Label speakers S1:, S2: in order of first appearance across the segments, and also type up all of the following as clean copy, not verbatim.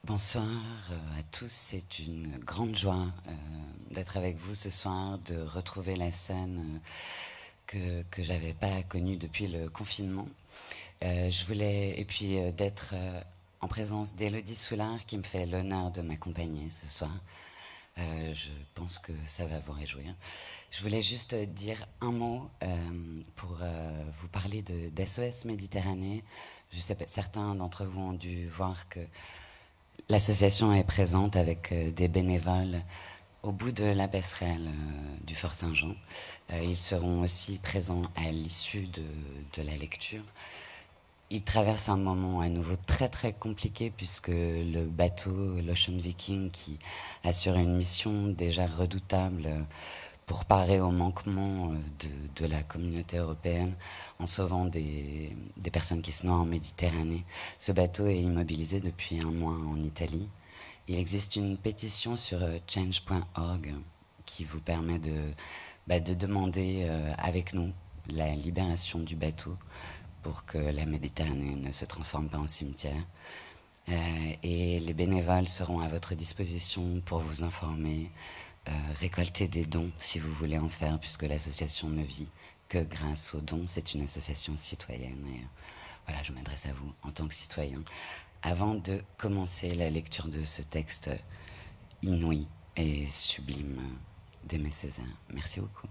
S1: Bonsoir à tous, c'est une grande joie d'être avec vous ce soir, de retrouver la scène que j'avais pas connue depuis le confinement. Je voulais, et puis d'être en présence d'Élodie Soulard qui me fait l'honneur de m'accompagner ce soir. Je pense que ça va vous réjouir. Je voulais juste dire un mot pour vous parler d'SOS Méditerranée. Je sais pas, certains d'entre vous ont dû voir que l'association est présente avec des bénévoles au bout de la passerelle du Fort Saint-Jean. Ils seront aussi présents à l'issue de la lecture. Ils traversent un moment à nouveau très très compliqué puisque le bateau, l'Ocean Viking, qui assure une mission déjà redoutable pour parer au manquement de la communauté européenne en sauvant des personnes qui se noient en Méditerranée. Ce bateau est immobilisé depuis un mois en Italie. Il existe une pétition sur change.org qui vous permet de demander avec nous la libération du bateau pour que la Méditerranée ne se transforme pas en cimetière. Et les bénévoles seront à votre disposition pour vous informer, récolter des dons si vous voulez en faire, puisque l'association ne vit que grâce aux dons. C'est une association citoyenne. Et voilà, je m'adresse à vous en tant que citoyen. Avant de commencer la lecture de ce texte inouï et sublime d'Aimé Césaire, merci beaucoup.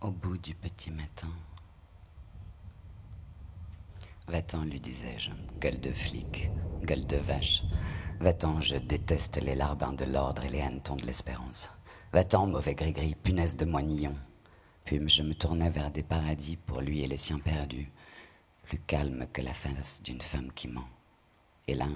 S1: Au bout du petit matin. Va-t'en, lui disais-je, gueule de flic, gueule de vache. Va-t'en, je déteste les larbins de l'ordre et les hannetons de l'espérance. Va-t'en, mauvais gris-gris, punaise de moignillon. Puis je me tournai vers des paradis pour lui et les siens perdus, plus calme que la face d'une femme qui ment. Et là,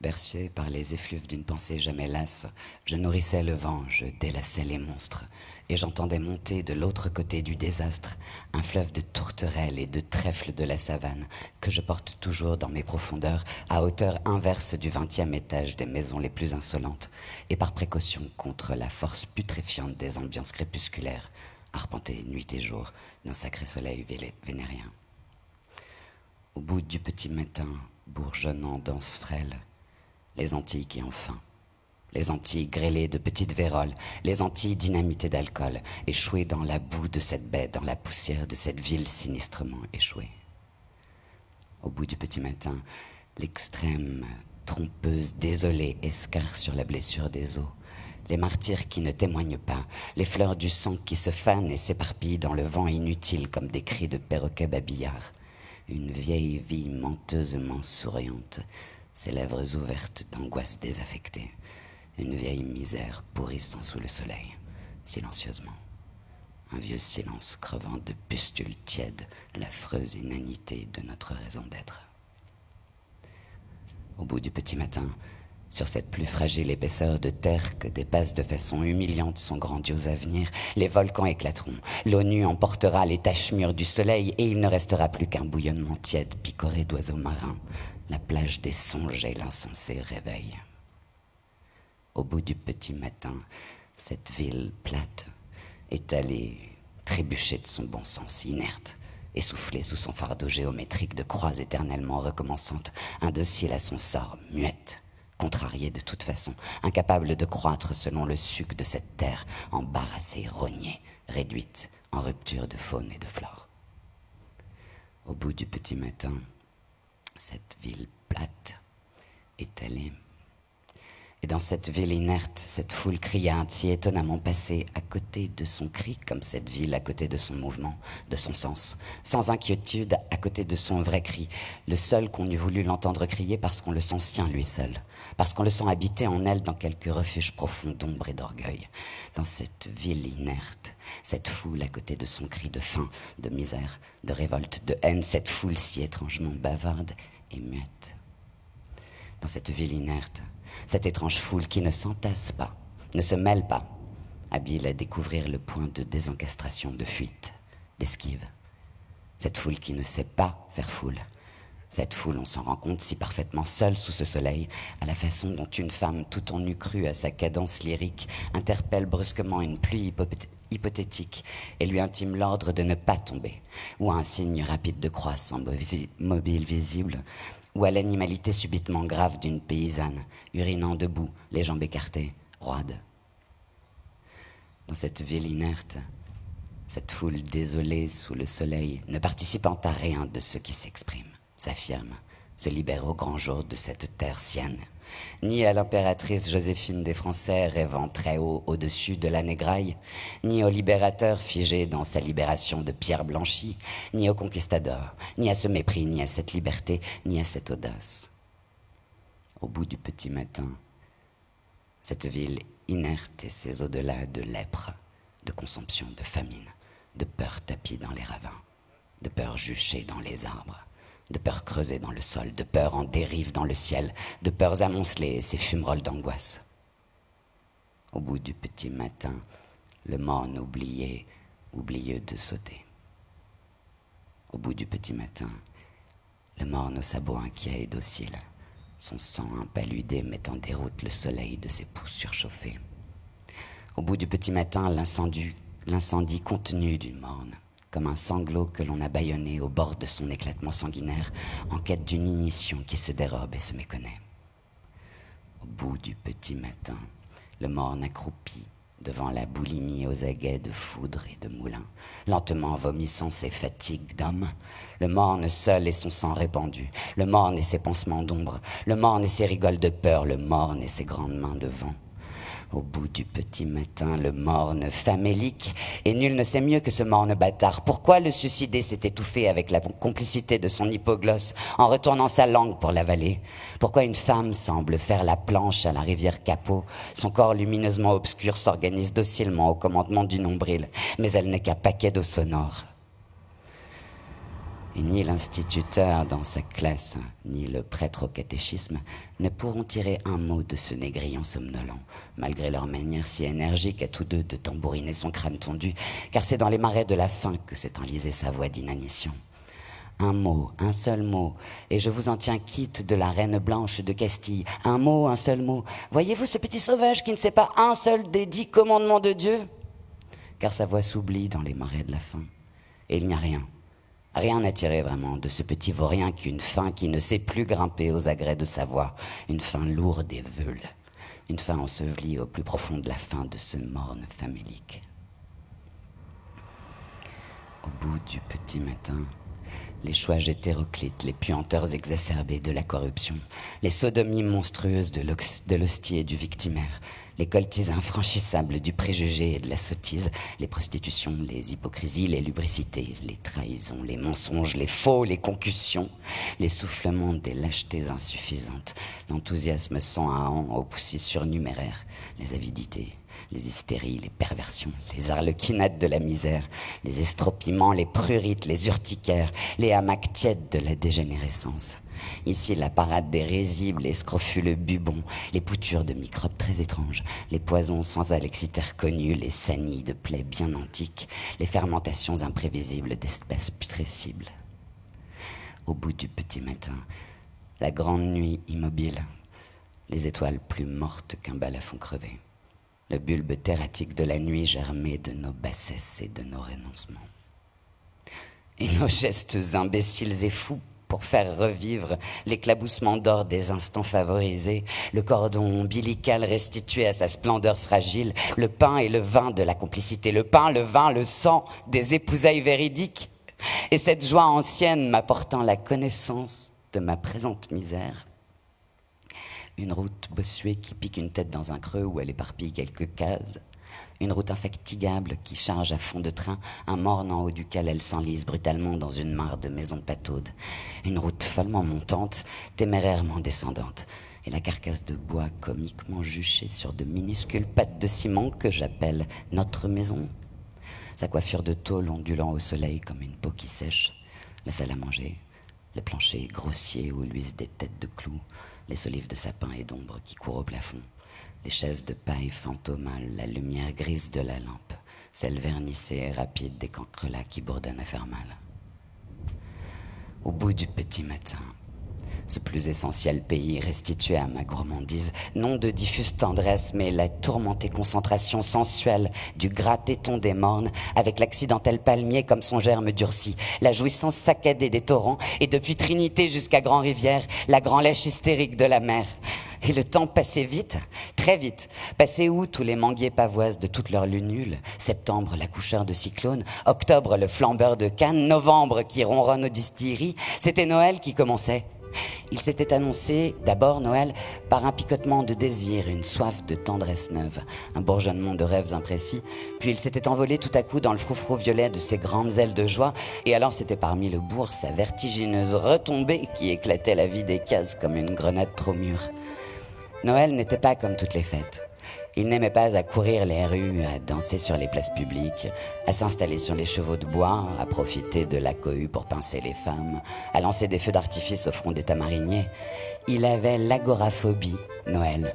S1: bercé par les effluves d'une pensée jamais lasse, je nourrissais le vent, je délaçais les monstres, et j'entendais monter de l'autre côté du désastre un fleuve de tourterelles et de trèfles de la savane que je porte toujours dans mes profondeurs à hauteur inverse du 20e étage des maisons les plus insolentes, et par précaution contre la force putréfiante des ambiances crépusculaires, arpentées nuit et jour d'un sacré soleil vénérien. Au bout du petit matin, bourgeonnant danse frêle, les Antilles qui ont faim, les Antilles grêlées de petites véroles, les Antilles dynamitées d'alcool, échouées dans la boue de cette baie, dans la poussière de cette ville sinistrement échouée. Au bout du petit matin, l'extrême trompeuse désolée escarre sur la blessure des os, les martyrs qui ne témoignent pas, les fleurs du sang qui se fanent et s'éparpillent dans le vent inutile comme des cris de perroquets babillards, une vieille vie menteusement souriante, ses lèvres ouvertes d'angoisse désaffectée, une vieille misère pourrissant sous le soleil, silencieusement. Un vieux silence crevant de pustules tièdes, l'affreuse inanité de notre raison d'être. Au bout du petit matin, sur cette plus fragile épaisseur de terre que dépasse de façon humiliante son grandiose avenir, les volcans éclateront, l'ONU emportera les taches mûres du soleil et il ne restera plus qu'un bouillonnement tiède picoré d'oiseaux marins, la plage des songes et l'insensé réveil. Au bout du petit matin, cette ville plate, étalée, trébuchée de son bon sens, inerte, essoufflée sous son fardeau géométrique de croix éternellement recommençantes, indocile à son sort, muette, contrariée de toute façon, incapable de croître selon le suc de cette terre, embarrassée, rognée, réduite, en rupture de faune et de flore. Au bout du petit matin, cette ville plate, étalée. Et dans cette ville inerte, cette foule criante, si étonnamment passée à côté de son cri, comme cette ville à côté de son mouvement, de son sens, sans inquiétude à côté de son vrai cri, le seul qu'on eût voulu l'entendre crier parce qu'on le sent sien lui seul, parce qu'on le sent habiter en elle dans quelque refuge profond d'ombre et d'orgueil. Dans cette ville inerte, cette foule à côté de son cri de faim, de misère, de révolte, de haine, cette foule si étrangement bavarde et muette. Dans cette ville inerte, cette étrange foule qui ne s'entasse pas, ne se mêle pas, habile à découvrir le point de désencastration, de fuite, d'esquive. Cette foule qui ne sait pas faire foule. Cette foule, on s'en rend compte si parfaitement seule sous ce soleil, à la façon dont une femme, tout en nu cru à sa cadence lyrique, interpelle brusquement une pluie hypothétique et lui intime l'ordre de ne pas tomber, ou à un signe rapide de croix sans mobile visible, ou à l'animalité subitement grave d'une paysanne, urinant debout, les jambes écartées, roide. Dans cette ville inerte, cette foule désolée sous le soleil, ne participant à rien de ce qui s'exprime, s'affirme, se libère au grand jour de cette terre sienne, ni à l'impératrice Joséphine des Français rêvant très haut au-dessus de la négraille, ni au libérateur figé dans sa libération de pierre blanchie, ni au conquistador, ni à ce mépris, ni à cette liberté, ni à cette audace. Au bout du petit matin, cette ville inerte et ses au-delà de lèpre, de consomption, de famine, de peurs tapies dans les ravins, de peurs juchées dans les arbres, de peurs creusées dans le sol, de peurs en dérive dans le ciel, de peurs amoncelées et ces fumerolles d'angoisse. Au bout du petit matin, le morne oublié, oublieux de sauter. Au bout du petit matin, le morne au sabot inquiet et docile, son sang impaludé met en déroute le soleil de ses pouces surchauffés. Au bout du petit matin, l'incendie contenu du morne, comme un sanglot que l'on a bâillonné au bord de son éclatement sanguinaire, en quête d'une ignition qui se dérobe et se méconnaît. Au bout du petit matin, le morne accroupi devant la boulimie aux aguets de foudre et de moulin, lentement vomissant ses fatigues d'homme, le morne seul et son sang répandu, le morne et ses pansements d'ombre, le morne et ses rigoles de peur, le morne et ses grandes mains de vent. Au bout du petit matin, le morne famélique, et nul ne sait mieux que ce morne bâtard. Pourquoi le suicidé s'est étouffé avec la complicité de son hypoglosse en retournant sa langue pour l'avaler? Pourquoi une femme semble faire la planche à la rivière Capot? Son corps lumineusement obscur s'organise docilement au commandement du nombril, mais elle n'est qu'un paquet d'eau sonore. Et ni l'instituteur dans sa classe, ni le prêtre au catéchisme ne pourront tirer un mot de ce négrillon somnolent, malgré leur manière si énergique à tous deux de tambouriner son crâne tondu, car c'est dans les marais de la faim que s'est enlisée sa voix d'inanition. Un mot, un seul mot, et je vous en tiens quitte de la reine blanche de Castille. Un mot, un seul mot. Voyez-vous ce petit sauvage qui ne sait pas un seul des 10 commandements de Dieu? Car sa voix s'oublie dans les marais de la faim, et il n'y a rien. Rien à tirer vraiment de ce petit vaurien qu'une faim qui ne sait plus grimper aux agrès de sa voix, une faim lourde et veule, une faim ensevelie au plus profond de la faim de ce morne famélique. Au bout du petit matin, les chouages hétéroclites, les puanteurs exacerbées de la corruption, les sodomies monstrueuses de l'hostie et du victimaire, les coltises infranchissables du préjugé et de la sottise, les prostitutions, les hypocrisies, les lubricités, les trahisons, les mensonges, les faux, les concussions, les soufflements des lâchetés insuffisantes, l'enthousiasme sans ahant aux poussies surnuméraires, les avidités, les hystéries, les perversions, les arlequinades de la misère, les estropiments, les prurites, les urticaires, les hamacs tièdes de la dégénérescence. Ici, la parade des risibles et scrofuleux bubons, les poutures de microbes très étranges, les poisons sans alexitaire connus, les sanilles de plaies bien antiques, les fermentations imprévisibles d'espèces putrescibles. Au bout du petit matin, la grande nuit immobile, les étoiles plus mortes qu'un balafon crevé, le bulbe terratique de la nuit germé de nos bassesses et de nos renoncements. Et nos gestes imbéciles et fous pour faire revivre l'éclaboussement d'or des instants favorisés, le cordon ombilical restitué à sa splendeur fragile, le pain et le vin de la complicité, le pain, le vin, le sang des épousailles véridiques, et cette joie ancienne m'apportant la connaissance de ma présente misère. Une route bossuée qui pique une tête dans un creux où elle éparpille quelques cases. Une route infatigable qui charge à fond de train un morne en haut duquel elle s'enlise brutalement dans une mare de maisons pataudes. Une route follement montante, témérairement descendante. Et la carcasse de bois comiquement juchée sur de minuscules pattes de ciment que j'appelle notre maison. Sa coiffure de tôle ondulant au soleil comme une peau qui sèche. La salle à manger, le plancher grossier où luisent des têtes de clous, les solives de sapin et d'ombre qui courent au plafond, les chaises de paille fantomales, la lumière grise de la lampe, celle vernissée et rapide des cancrelats qui bourdonnent à faire mal. Au bout du petit matin, ce plus essentiel pays restitué à ma gourmandise, non de diffuse tendresse, mais la tourmentée concentration sensuelle du gras téton des mornes, avec l'accidentel palmier comme son germe durci, la jouissance saccadée des torrents, et depuis Trinité jusqu'à Grand-Rivière, la grand-lèche hystérique de la mer. Et le temps passait vite, très vite. Passé où tous les manguiers pavoisent de toute leur lunule, septembre l'accoucheur de cyclone, octobre le flambeur de canne, novembre qui ronronne aux distilleries, c'était Noël qui commençait. Il s'était annoncé, d'abord Noël, par un picotement de désir, une soif de tendresse neuve, un bourgeonnement de rêves imprécis, puis il s'était envolé tout à coup dans le froufrou violet de ses grandes ailes de joie, et alors c'était parmi le bourg sa vertigineuse retombée qui éclatait la vie des cases comme une grenade trop mûre. Noël n'était pas comme toutes les fêtes. Il n'aimait pas à courir les rues, à danser sur les places publiques, à s'installer sur les chevaux de bois, à profiter de la cohue pour pincer les femmes, à lancer des feux d'artifice au front des tamariniers. Il avait l'agoraphobie, Noël.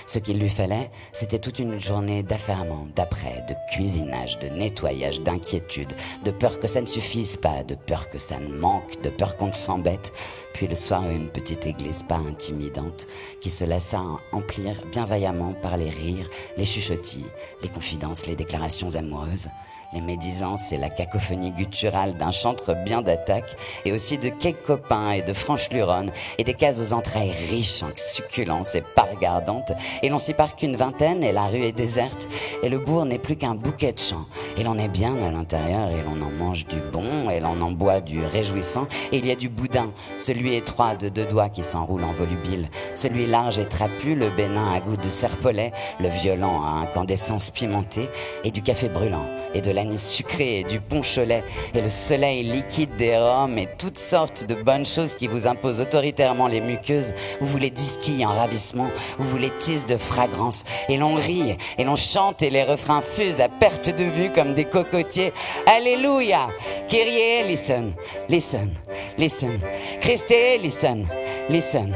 S1: Ce qu'il lui fallait, c'était toute une journée d'affairement, d'après, de cuisinage, de nettoyage, d'inquiétude, de peur que ça ne suffise pas, de peur que ça ne manque, de peur qu'on ne s'embête. Puis le soir, une petite église pas intimidante qui se laissa emplir bien vaillamment par les rires, les chuchotis, les confidences, les déclarations amoureuses, les médisances et la cacophonie gutturale d'un chantre bien d'attaque, et aussi de quelques copains et de franche-luronne, et des cases aux entrailles riches en succulences et parts gardantes, et l'on s'y part qu'une vingtaine, et la rue est déserte, et le bourg n'est plus qu'un bouquet de champs, et l'on est bien à l'intérieur, et l'on en mange du bon, et l'on en boit du réjouissant, et il y a du boudin, celui étroit de 2 doigts qui s'enroule en volubile, celui large et trapu, le bénin à goût de serpolet, le violent à incandescence pimentée, et du café brûlant, et de l'anis sucré et du punch au lait et le soleil liquide des rhums et toutes sortes de bonnes choses qui vous imposent autoritairement les muqueuses, où vous les distillez en ravissement, où vous les tissent de fragrance, et l'on rit et l'on chante et les refrains fusent à perte de vue comme des cocotiers. Alléluia, Kyrie eleison, listen, listen, Christe listen, listen,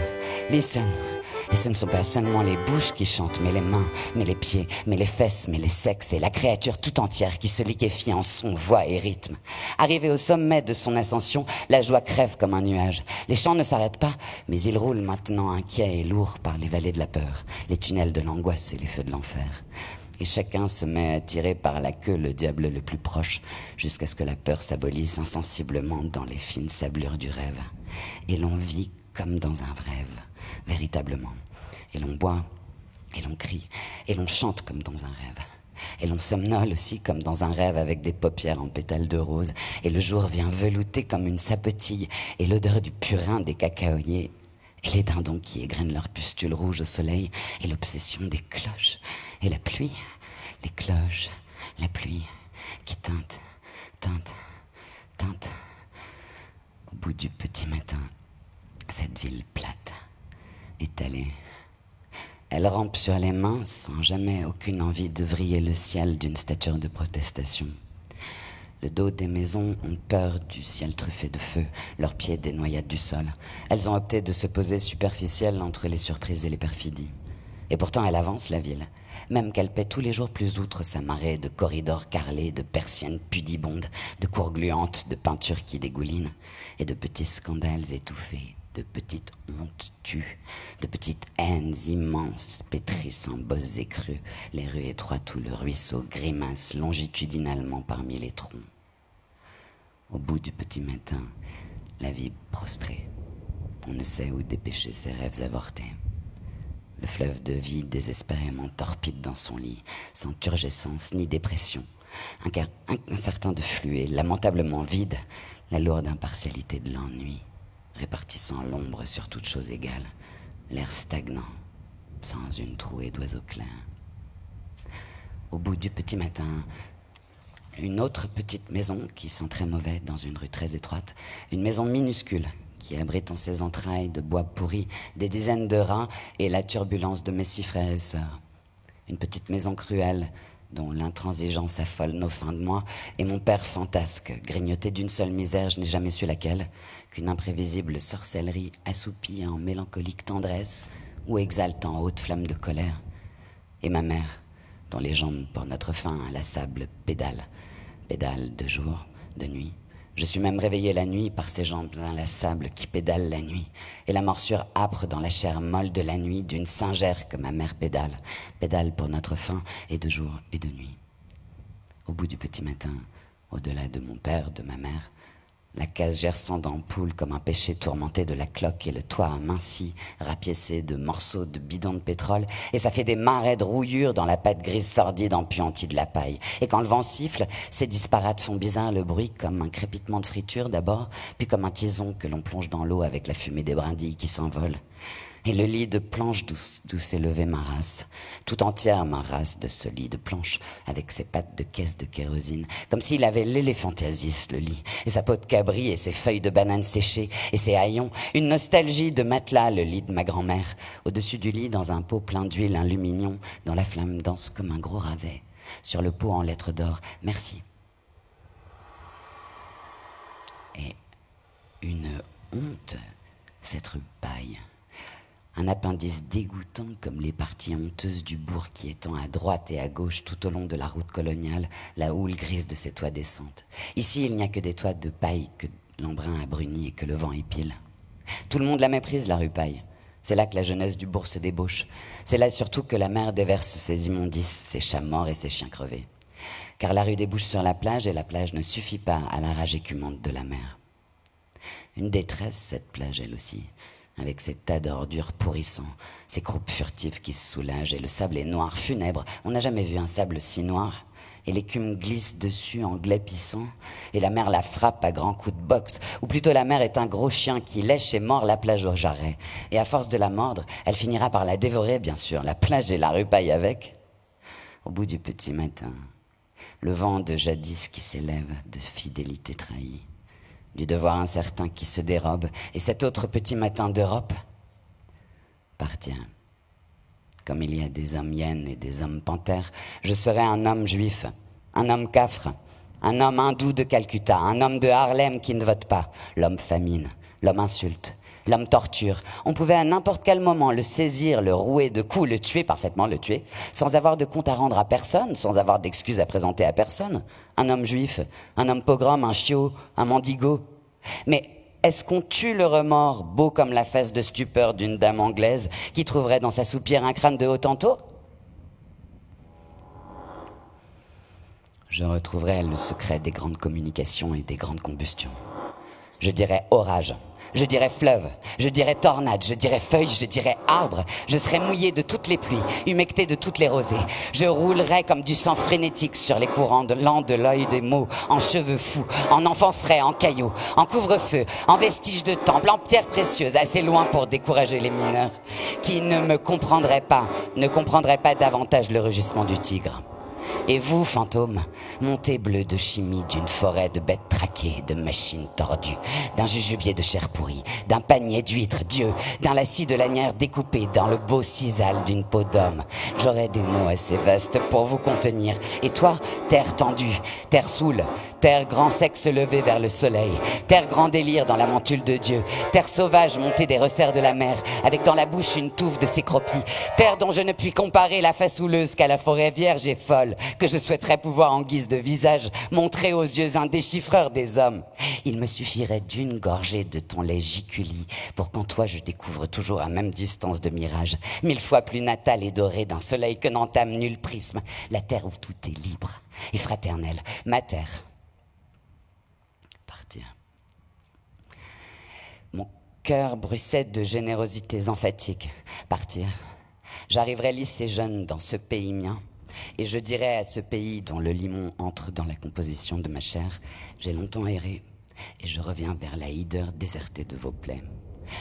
S1: listen. Et ce ne sont pas seulement les bouches qui chantent, mais les mains, mais les pieds, mais les fesses, mais les sexes et la créature tout entière qui se liquéfie en son, voix et rythme. Arrivé au sommet de son ascension, la joie crève comme un nuage. Les chants ne s'arrêtent pas, mais ils roulent maintenant inquiets et lourds par les vallées de la peur, les tunnels de l'angoisse et les feux de l'enfer. Et chacun se met à tirer par la queue le diable le plus proche, jusqu'à ce que la peur s'abolisse insensiblement dans les fines sablures du rêve. Et l'on vit comme dans un rêve, véritablement. Et l'on boit, et l'on crie, et l'on chante comme dans un rêve. Et l'on somnole aussi comme dans un rêve avec des paupières en pétales de rose. Et le jour vient velouter comme une sapotille, et l'odeur du purin des cacaoyers, et les dindons qui égrènent leurs pustules rouges au soleil, et l'obsession des cloches, et la pluie, les cloches, la pluie qui teinte, teinte, teinte. Au bout du petit matin, cette ville plate, étalée, elle rampe sur les mains sans jamais aucune envie de vriller le ciel d'une stature de protestation. Le dos des maisons ont peur du ciel truffé de feu, leurs pieds des noyades du sol. Elles ont opté de se poser superficielles entre les surprises et les perfidies. Et pourtant elle avance, la ville, même qu'elle paie tous les jours plus outre sa marée de corridors carrelés, de persiennes pudibondes, de cours gluantes, de peintures qui dégoulinent, et de petits scandales étouffés, de petites hontes tues, de petites haines immenses pétrissent en bosses écrues, les rues étroites où le ruisseau grimace longitudinalement parmi les troncs. Au bout du petit matin, la vie prostrée, on ne sait où dépêcher ses rêves avortés. Le fleuve de vie désespérément torpide dans son lit, sans turgescence ni dépression, incertain de flux et lamentablement vide, la lourde impartialité de l'ennui, répartissant l'ombre sur toute chose égale, l'air stagnant, sans une trouée d'oiseaux clairs. Au bout du petit matin, une autre petite maison qui sent très mauvais dans une rue très étroite, une maison minuscule qui abrite en ses entrailles de bois pourri des dizaines de rats et la turbulence de mes 6 frères et sœurs. Une petite maison cruelle dont l'intransigeance affole nos fins de mois, et mon père fantasque, grignoté d'une seule misère, je n'ai jamais su laquelle, qu'une imprévisible sorcellerie assoupie en mélancolique tendresse ou exalte en haute flamme de colère. Et ma mère, dont les jambes pour notre faim inlassable pédalent de jour, de nuit. Je suis même réveillé la nuit par ces jambes inlassables qui pédalent la nuit, et la morsure âpre dans la chair molle de la nuit d'une singère que ma mère pédale pour notre faim, et de jour et de nuit. Au bout du petit matin, au-delà de mon père, de ma mère, la case gerçant d'ampoule comme un péché tourmenté de la cloque et le toit aminci, rapiécé de morceaux de bidons de pétrole, et ça fait des marais de rouillure dans la pâte grise sordide empuantie de la paille. Et quand le vent siffle, ces disparates font bizarre le bruit comme un crépitement de friture d'abord, puis comme un tison que l'on plonge dans l'eau avec la fumée des brindilles qui s'envolent. Et le lit de planche d'où s'est levée ma race, tout entière ma race de ce lit de planche, avec ses pattes de caisse de kérosine, comme s'il avait l'éléphantiasis, le lit, et sa peau de cabri, et ses feuilles de banane séchées, et ses haillons, une nostalgie de matelas, le lit de ma grand-mère, au-dessus du lit, dans un pot plein d'huile, un lumignon, dont la flamme danse comme un gros ravet, sur le pot en lettres d'or, merci. Et une honte, cette rue paille. Un appendice dégoûtant comme les parties honteuses du bourg qui étend à droite et à gauche tout au long de la route coloniale, la houle grise de ses toits descentes. Ici, il n'y a que des toits de paille que l'embrun a bruni et que le vent épile. Tout le monde la méprise, la rue paille. C'est là que la jeunesse du bourg se débauche. C'est là surtout que la mer déverse ses immondices, ses chats morts et ses chiens crevés. Car la rue débouche sur la plage et la plage ne suffit pas à la rage écumante de la mer. Une détresse, cette plage, elle aussi, avec ses tas d'ordures pourrissants, ses croupes furtives qui se soulagent, et le sable est noir, funèbre. On n'a jamais vu un sable si noir. Et l'écume glisse dessus en glapissant, et la mer la frappe à grands coups de boxe. Ou plutôt la mer est un gros chien qui lèche et mord la plage au jarret. Et à force de la mordre, elle finira par la dévorer, bien sûr, la plage et la rue paille avec. Au bout du petit matin, le vent de jadis qui s'élève, de fidélité trahie, du devoir incertain qui se dérobe, et cet autre petit matin d'Europe partir. Comme il y a des hommes hyènes et des hommes panthères, je serai un homme juif, un homme cafre, un homme hindou de Calcutta, un homme de Harlem qui ne vote pas, l'homme famine, l'homme insulte, l'homme torture. On pouvait à n'importe quel moment le saisir, le rouer de coups, le tuer, parfaitement le tuer, sans avoir de compte à rendre à personne, sans avoir d'excuses à présenter à personne. Un homme juif, un homme pogrom, un chiot, un mendigo. Mais est-ce qu'on tue le remords, beau comme la fesse de stupeur d'une dame anglaise qui trouverait dans sa soupière un crâne de Hottentot? Je retrouverai le secret des grandes communications et des grandes combustions. Je dirais orage, je dirais fleuve, je dirais tornade, je dirais feuille, je dirais arbre. Je serais mouillé de toutes les pluies, humecté de toutes les rosées. Je roulerais comme du sang frénétique sur les courants lents de l'œil des mots, en cheveux fous, en enfants frais, en cailloux, en couvre-feu, en vestiges de temple, en pierres précieuses, assez loin pour décourager les mineurs, qui ne me comprendraient pas, ne comprendraient pas davantage le rugissement du tigre. Et vous, fantômes, montez bleu de chimie d'une forêt de bêtes traquées, de machines tordues, d'un jujubier de chair pourrie, d'un panier d'huîtres, Dieu, d'un lacis de lanière découpé dans le beau sisal d'une peau d'homme. J'aurai des mots assez vastes pour vous contenir. Et toi, terre tendue, terre saoule, terre grand sexe levé vers le soleil, terre grand délire dans la mantule de Dieu, terre sauvage montée des resserres de la mer, avec dans la bouche une touffe de ses cropis, terre dont je ne puis comparer la face houleuse qu'à la forêt vierge et folle, que je souhaiterais pouvoir en guise de visage montrer aux yeux indéchiffreurs des hommes. Il me suffirait d'une gorgée de ton lait jiculi pour qu'en toi je découvre toujours à même distance de mirage, 1000 fois plus natal et doré d'un soleil que n'entame nul prisme, la terre où tout est libre et fraternel, ma terre. Partir. Mon cœur bruissette de générosités emphatiques. Partir. J'arriverai lisse et jeune dans ce pays mien, et je dirai à ce pays dont le limon entre dans la composition de ma chair, j'ai longtemps erré, et je reviens vers la hideur désertée de vos plaies.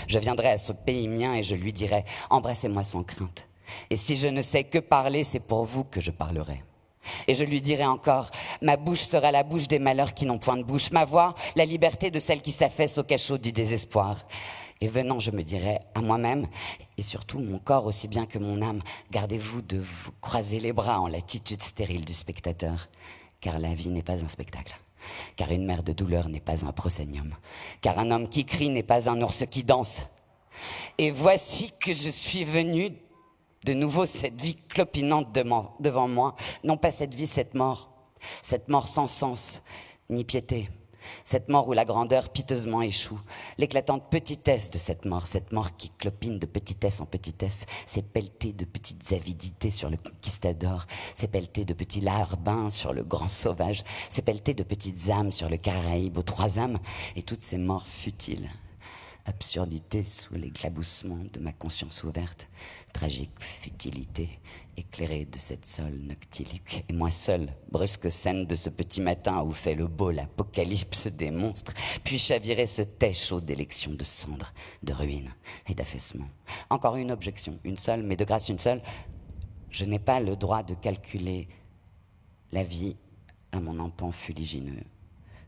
S1: Je viendrai à ce pays mien et je lui dirai, embrassez-moi sans crainte. Et si je ne sais que parler, c'est pour vous que je parlerai. Et je lui dirai encore, ma bouche sera la bouche des malheurs qui n'ont point de bouche, ma voix, la liberté de celle qui s'affaisse au cachot du désespoir. Et venant, je me dirai à moi-même, et surtout mon corps aussi bien que mon âme, gardez-vous de vous croiser les bras en l'attitude stérile du spectateur, car la vie n'est pas un spectacle, car une mer de douleur n'est pas un proscenium, car un homme qui crie n'est pas un ours qui danse. Et voici que je suis venu de nouveau cette vie clopinante devant moi, non pas cette vie, cette mort sans sens ni piété. Cette mort où la grandeur piteusement échoue, l'éclatante petitesse de cette mort qui clopine de petitesse en petitesse, c'est pelleté de petites avidités sur le conquistador, c'est pelleté de petits larbins sur le grand sauvage, c'est pelleté de petites âmes sur le Caraïbe aux 3 âmes, et toutes ces morts futiles, absurdités sous l'éclaboussement de ma conscience ouverte, tragique futilité, éclairé de cette sole noctiluque, et moi seul, brusque scène de ce petit matin où fait le beau l'apocalypse des monstres, puis chavirer ce thé chaud d'élection de cendres, de ruines et d'affaissement. Encore une objection, une seule, mais de grâce une seule. Je n'ai pas le droit de calculer la vie à mon empan fuligineux,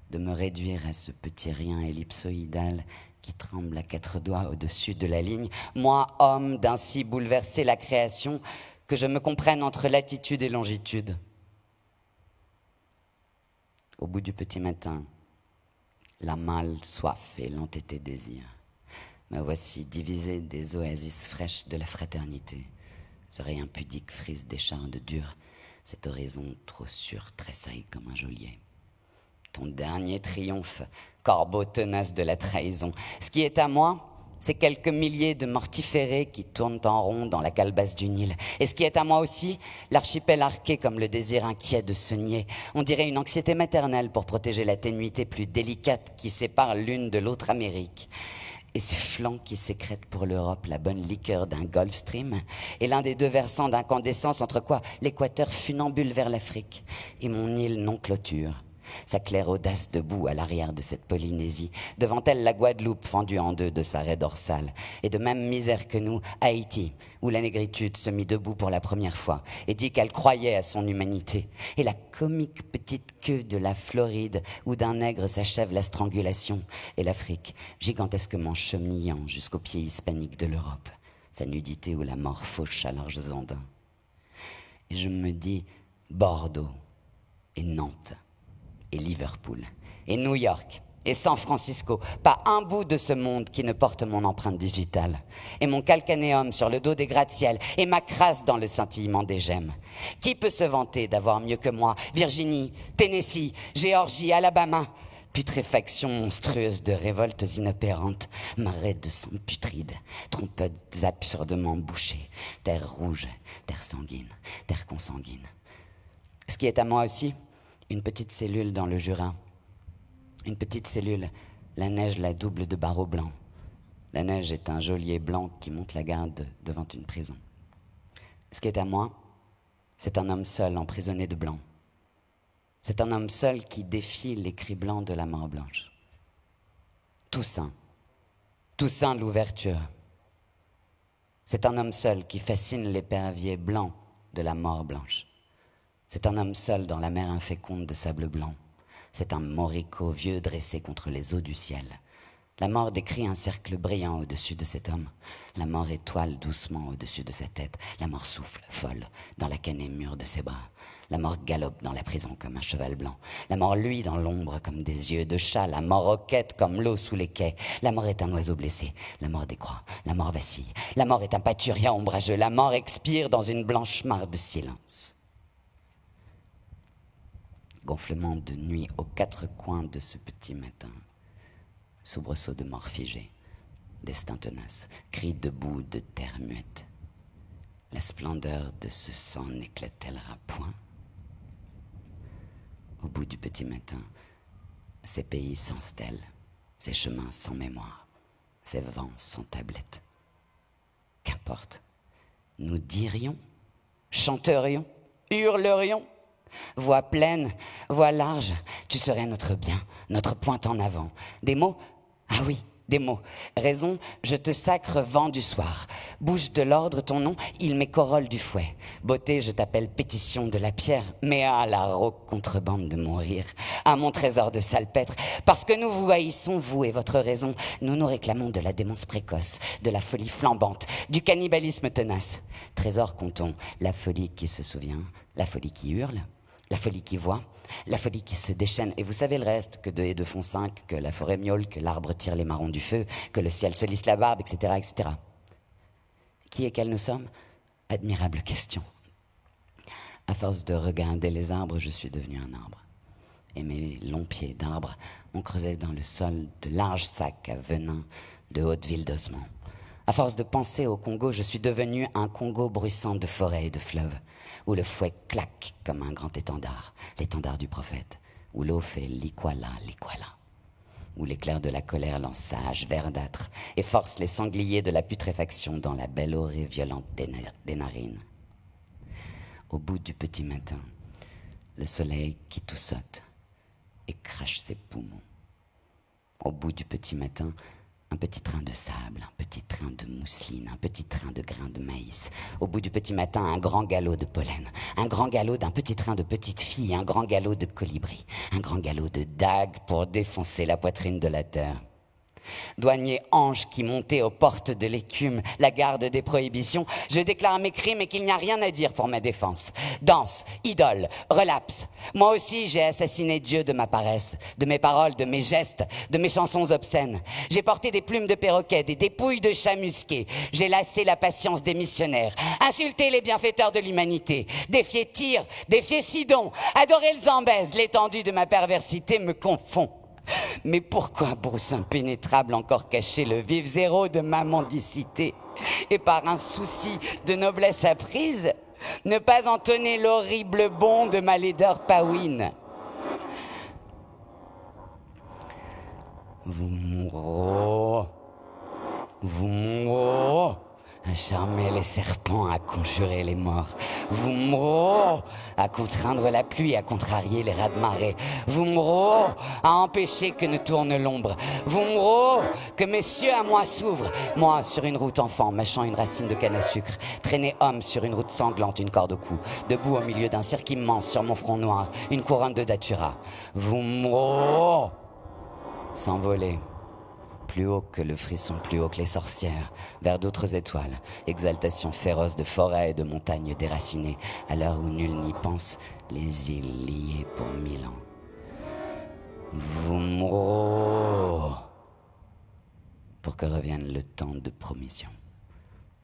S1: de me réduire à ce petit rien ellipsoïdal qui tremble à 4 doigts au-dessus de la ligne, moi, homme, d'ainsi bouleverser la création, que je me comprenne entre latitude et longitude. Au bout du petit matin, la mâle soif et l'entêté désir. Me voici divisé des oasis fraîches de la fraternité. Ce rayon pudique frise des chardes dures, cet horizon trop sûr tressaille comme un geôlier. Ton dernier triomphe, corbeau tenace de la trahison. Ce qui est à moi, c'est quelques milliers de mortiférés qui tournent en rond dans la calebasse du Nil. Et ce qui est à moi aussi, l'archipel arqué comme le désir inquiet de se nier. On dirait une anxiété maternelle pour protéger la ténuité plus délicate qui sépare l'une de l'autre Amérique. Et ces flancs qui sécrètent pour l'Europe la bonne liqueur d'un Gulf Stream, et l'un des deux versants d'incandescence entre quoi l'équateur funambule vers l'Afrique, et mon île non-clôture. Sa claire audace debout à l'arrière de cette Polynésie, devant elle la Guadeloupe fendue en deux de sa raie dorsale, et de même misère que nous, Haïti, où la négritude se mit debout pour la première fois, et dit qu'elle croyait à son humanité, et la comique petite queue de la Floride, où d'un nègre s'achève la strangulation, et l'Afrique, gigantesquement chenillant jusqu'aux pieds hispaniques de l'Europe, sa nudité où la mort fauche à larges ondins. Et je me dis Bordeaux et Nantes, et Liverpool, et New York, et San Francisco, pas un bout de ce monde qui ne porte mon empreinte digitale, et mon calcanéum sur le dos des gratte-ciel, et ma crasse dans le scintillement des gemmes. Qui peut se vanter d'avoir mieux que moi Virginie, Tennessee, Géorgie, Alabama, putréfaction monstrueuse de révoltes inopérantes, marée de sang putride, trompettes absurdement bouchées, terre rouge, terre sanguine, terre consanguine. Ce qui est à moi aussi, une petite cellule dans le Jura. Une petite cellule, la neige la double de barreaux blancs. La neige est un geôlier blanc qui monte la garde devant une prison. Ce qui est à moi, c'est un homme seul emprisonné de blanc. C'est un homme seul qui défie les cris blancs de la mort blanche. Toussaint l'ouverture. C'est un homme seul qui fascine l'épervier blanc de la mort blanche. C'est un homme seul dans la mer inféconde de sable blanc. C'est un moricaud vieux dressé contre les eaux du ciel. La mort décrit un cercle brillant au-dessus de cet homme. La mort étoile doucement au-dessus de sa tête. La mort souffle, folle, dans la canne mûre de ses bras. La mort galope dans la prison comme un cheval blanc. La mort luit dans l'ombre comme des yeux de chat. La mort roquette comme l'eau sous les quais. La mort est un oiseau blessé. La mort décroît. La mort vacille. La mort est un pâturien ombrageux. La mort expire dans une blanche mare de silence. Gonflement de nuit aux 4 coins de ce petit matin. Soubresaut de mort figée, destin tenace, cri debout de terre muette. La splendeur de ce sang n'éclatera point. Au bout du petit matin, ces pays sans stèles, ces chemins sans mémoire, ces vents sans tablette. Qu'importe, nous dirions, chanterions, hurlerions. Voix pleine, voix large, tu serais notre bien, notre pointe en avant. Des mots? Ah oui, des mots. Raison, je te sacre vent du soir. Bouche de l'ordre ton nom, il m'est corolle du fouet. Beauté, je t'appelle pétition de la pierre. Mais à la rauque contrebande de mon rire, à mon trésor de salpêtre. Parce que nous vous haïssons, vous et votre raison. Nous nous réclamons de la démence précoce, de la folie flambante, du cannibalisme tenace. Trésor comptons, la folie qui se souvient, la folie qui hurle, la folie qui voit, la folie qui se déchaîne. Et vous savez le reste, que 2 et 2 font 5, que la forêt miaule, que l'arbre tire les marrons du feu, que le ciel se lisse la barbe, etc., etc. Qui et quels nous sommes? Admirable question. À force de regarder les arbres, je suis devenu un arbre. Et mes longs pieds d'arbre ont creusé dans le sol de larges sacs à venin de hautes villes d'ossements. À force de penser au Congo, je suis devenu un Congo bruissant de forêts et de fleuves, où le fouet claque comme un grand étendard, l'étendard du prophète, où l'eau fait likwala, likwala, où l'éclair de la colère lance sa hache verdâtre et force les sangliers de la putréfaction dans la belle orée violente des narines. Au bout du petit matin, le soleil qui tout saute et crache ses poumons. Au bout du petit matin, un petit train de sable, un petit train de mousseline, un petit train de grains de maïs. Au bout du petit matin, un grand galop de pollen, un grand galop d'un petit train de petites filles, un grand galop de colibris, un grand galop de dagues pour défoncer la poitrine de la terre. Douanier ange qui montait aux portes de l'écume, la garde des prohibitions, je déclare mes crimes et qu'il n'y a rien à dire pour ma défense. Danse, idole, relapse. Moi aussi j'ai assassiné Dieu de ma paresse, de mes paroles, de mes gestes, de mes chansons obscènes. J'ai porté des plumes de perroquet, des dépouilles de chats musqués. J'ai lassé la patience des missionnaires, insulté les bienfaiteurs de l'humanité, défié Tyr, défié Sidon, adoré le Zambèze. L'étendue de ma perversité me confond. Mais pourquoi, brousse impénétrable, encore cacher le vif zéro de ma mendicité? Et par un souci de noblesse apprise, ne pas entonner l'horrible bond de ma laideur paouine. Vous mourrez, vous mourrez, à charmer les serpents, à conjurer les morts. Vous mourrez, à contraindre la pluie, à contrarier les rats de marée. Vous mourrez, à empêcher que ne tourne l'ombre. Vous mourrez, que mes cieux à moi s'ouvrent. Moi, sur une route enfant, mâchant une racine de canne à sucre, traîné homme sur une route sanglante, une corde au cou, debout au milieu d'un cirque immense sur mon front noir, une couronne de datura. Vous mourrez, s'envoler. Plus haut que le frisson, plus haut que les sorcières, vers d'autres étoiles, exaltation féroce de forêts et de montagnes déracinées, à l'heure où nul n'y pense, les îles liées pour 1000 ans. Vous mourrez, pour que revienne le temps de promission,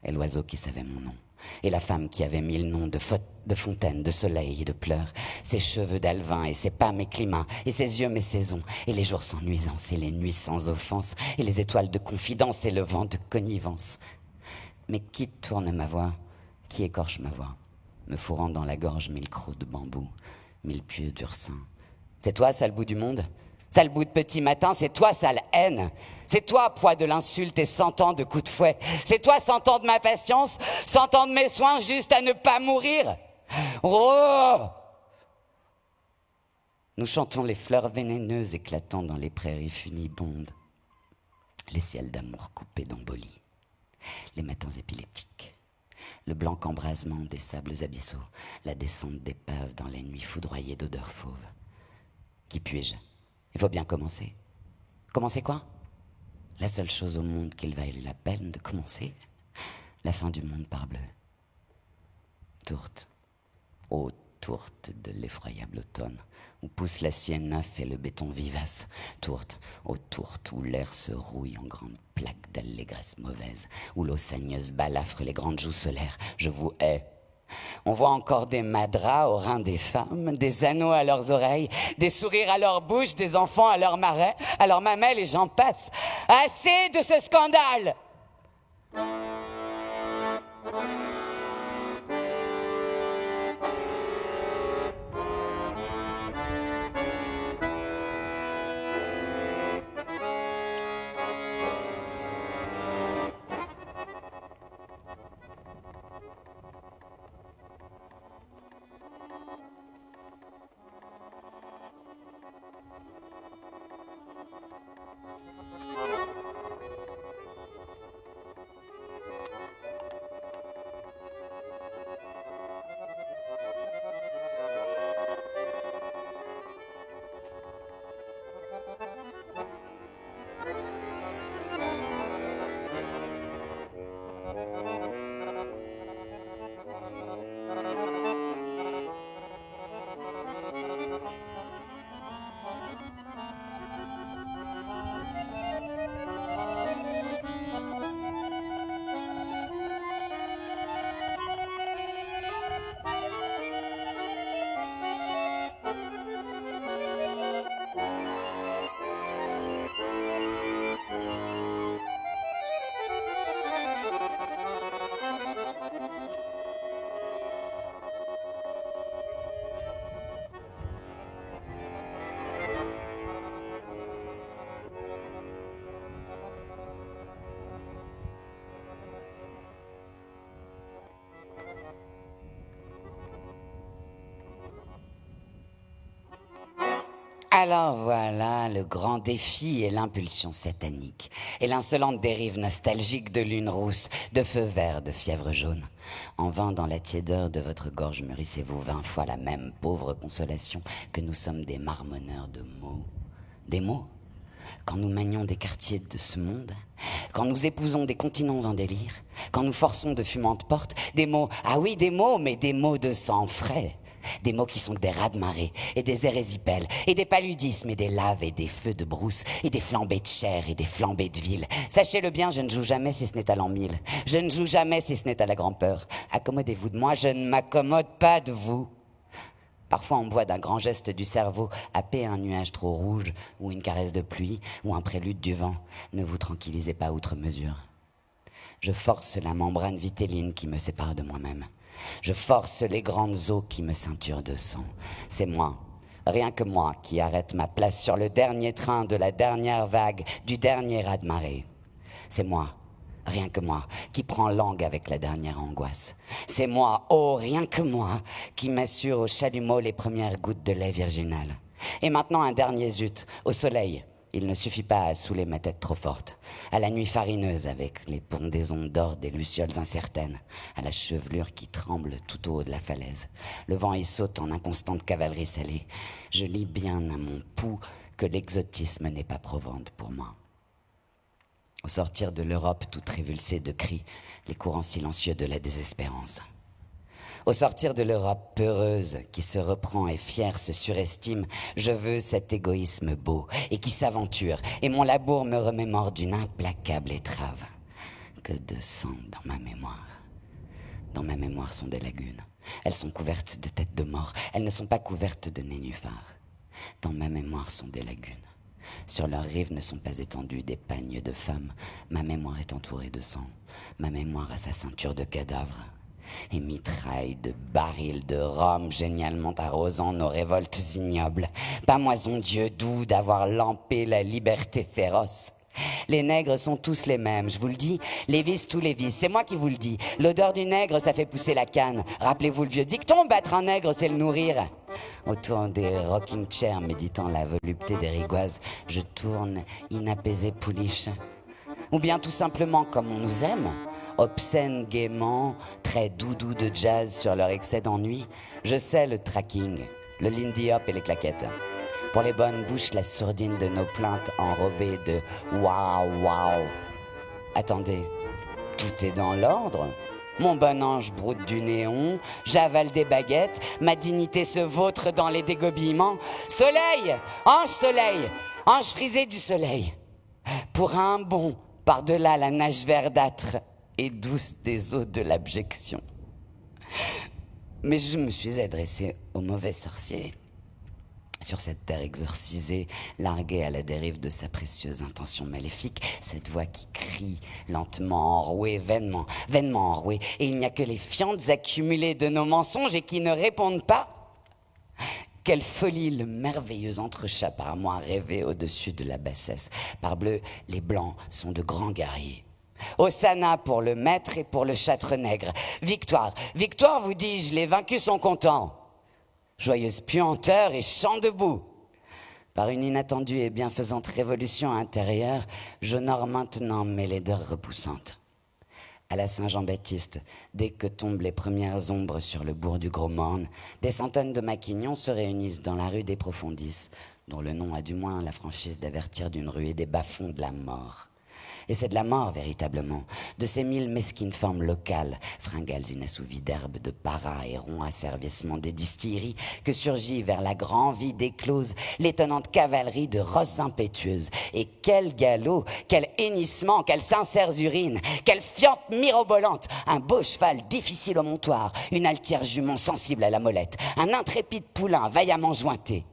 S1: et l'oiseau qui savait mon nom, et la femme qui avait 1000 noms de fontaines, de soleil et de pleurs, ses cheveux d'alvin et ses pas mes climats, et ses yeux mes saisons, et les jours sans nuisance, et les nuits sans offense, et les étoiles de confidence, et le vent de connivence. Mais qui tourne ma voix, qui écorche ma voix, me fourrant dans la gorge 1000 crocs de bambou, 1000 pieux d'ursin. C'est toi, sale bout du monde? Sale bout de petit matin, c'est toi, sale haine. C'est toi, poids de l'insulte et 100 ans de coups de fouet. C'est toi, 100 ans de ma patience, 100 ans de mes soins juste à ne pas mourir. Oh! Nous chantons les fleurs vénéneuses éclatant dans les prairies funibondes, les ciels d'amour coupés d'embolie, les matins épileptiques, le blanc embrasement des sables abyssaux, la descente d'épaves dans les nuits foudroyées d'odeurs fauves. Qui puis-je? Il faut bien commencer. Commencer quoi? La seule chose au monde qu'il vaille la peine de commencer, la fin du monde parbleu. Tourte, ô tourte de l'effroyable automne, où pousse l'acier neuf et le béton vivace. Tourte, ô tourte, où l'air se rouille en grandes plaques d'allégresse mauvaise, où l'eau saigneuse balafre les grandes joues solaires. Je vous hais. On voit encore des madras aux reins des femmes, des anneaux à leurs oreilles, des sourires à leur bouche, des enfants à leurs marais, à leurs mamelles, et j'en passe. Assez de ce scandale! Alors voilà le grand défi et l'impulsion satanique, et l'insolente dérive nostalgique de lune rousse, de feu vert, de fièvre jaune. En vain dans la tiédeur de votre gorge mûrissez-vous 20 fois la même pauvre consolation que nous sommes des marmonneurs de mots. Des mots? Quand nous manions des quartiers de ce monde, quand nous épousons des continents en délire, quand nous forçons de fumantes portes, des mots, ah oui des mots, mais des mots de sang frais. Des mots qui sont des raz-de-marée et des érésipèles et des paludismes et des laves et des feux de brousse et des flambées de chair et des flambées de ville. Sachez-le bien, je ne joue jamais si ce n'est à l'an 1000. Je ne joue jamais si ce n'est à la grand-peur. Accommodez-vous de moi, je ne m'accommode pas de vous. Parfois, on boit d'un grand geste du cerveau, happer un nuage trop rouge, ou une caresse de pluie, ou un prélude du vent. Ne vous tranquillisez pas outre mesure. Je force la membrane vitelline qui me sépare de moi-même. Je force les grandes eaux qui me ceinturent de sang. C'est moi, rien que moi, qui arrête ma place sur le dernier train de la dernière vague, du dernier raz-de-marée. C'est moi, rien que moi, qui prend langue avec la dernière angoisse. C'est moi, oh, rien que moi, qui m'assure au chalumeau les premières gouttes de lait virginal. Et maintenant un dernier zut, au soleil. Il ne suffit pas à saouler ma tête trop forte, à la nuit farineuse avec les pendaisons d'or des lucioles incertaines, à la chevelure qui tremble tout au haut de la falaise. Le vent y saute en inconstante cavalerie salée. Je lis bien à mon pouls que l'exotisme n'est pas provende pour moi. Au sortir de l'Europe toute révulsée de cris, les courants silencieux de la désespérance. Au sortir de l'Europe peureuse, qui se reprend et fière se surestime, je veux cet égoïsme beau et qui s'aventure, et mon labour me remémore d'une implacable étrave. Que de sang dans ma mémoire. Dans ma mémoire sont des lagunes. Elles sont couvertes de têtes de mort. Elles ne sont pas couvertes de nénuphars. Dans ma mémoire sont des lagunes. Sur leurs rives ne sont pas étendues des pagnes de femmes. Ma mémoire est entourée de sang. Ma mémoire a sa ceinture de cadavres. Et mitraille de barils de rhum génialement arrosant nos révoltes ignobles. Pas moison Dieu doux d'avoir lampé la liberté féroce. Les nègres sont tous les mêmes, je vous le dis, les vices tous les vices, c'est moi qui vous le dis. L'odeur du nègre, ça fait pousser la canne. Rappelez-vous le vieux dicton, battre un nègre, c'est le nourrir. Autour des rocking chairs, méditant la volupté des rigoises, je tourne inapaisé pouliche. Ou bien tout simplement comme on nous aime, obscène gaiement, très doudou de jazz sur leur excès d'ennui. Je sais le tracking, le lindy hop et les claquettes. Pour les bonnes bouches, la sourdine de nos plaintes enrobées de waouh waouh. Attendez, tout est dans l'ordre. Mon bon ange broute du néon, j'avale des baguettes, ma dignité se vautre dans les dégobillements. Soleil, ange frisé du soleil. Pour un bond par-delà la nage verdâtre et douce des eaux de l'abjection. Mais je me suis adressé au mauvais sorcier. Sur cette terre exorcisée, larguée à la dérive de sa précieuse intention maléfique, cette voix qui crie, lentement enrouée, vainement enrouée, et il n'y a que les fientes accumulées de nos mensonges et qui ne répondent pas. Quelle folie le merveilleux entrechat par moi rêvé au-dessus de la bassesse. Parbleu, les blancs sont de grands guerriers. Hosanna pour le maître et pour le châtre nègre. Victoire, victoire vous dis-je, les vaincus sont contents. Joyeuse puanteur et chant debout. Par une inattendue et bienfaisante révolution intérieure, j'honore maintenant mes laideurs repoussantes. À la Saint-Jean-Baptiste, dès que tombent les premières ombres sur le bourg du Gros-Morne, des centaines de maquignons se réunissent dans la rue des Profondis, dont le nom a du moins la franchise d'avertir d'une ruée des bas-fonds de la mort. Et c'est de la mort, véritablement, de ces 1000 mesquines formes locales, fringales inassouvies d'herbes, de paras et ronds asservissement des distilleries, que surgit vers la grand vide éclose l'étonnante cavalerie de rosses impétueuses. Et quel galop, quel hennissement, quelles sincères urines, quelle fiente mirobolante, un beau cheval difficile au montoir, une altière jument sensible à la molette, un intrépide poulain vaillamment jointé.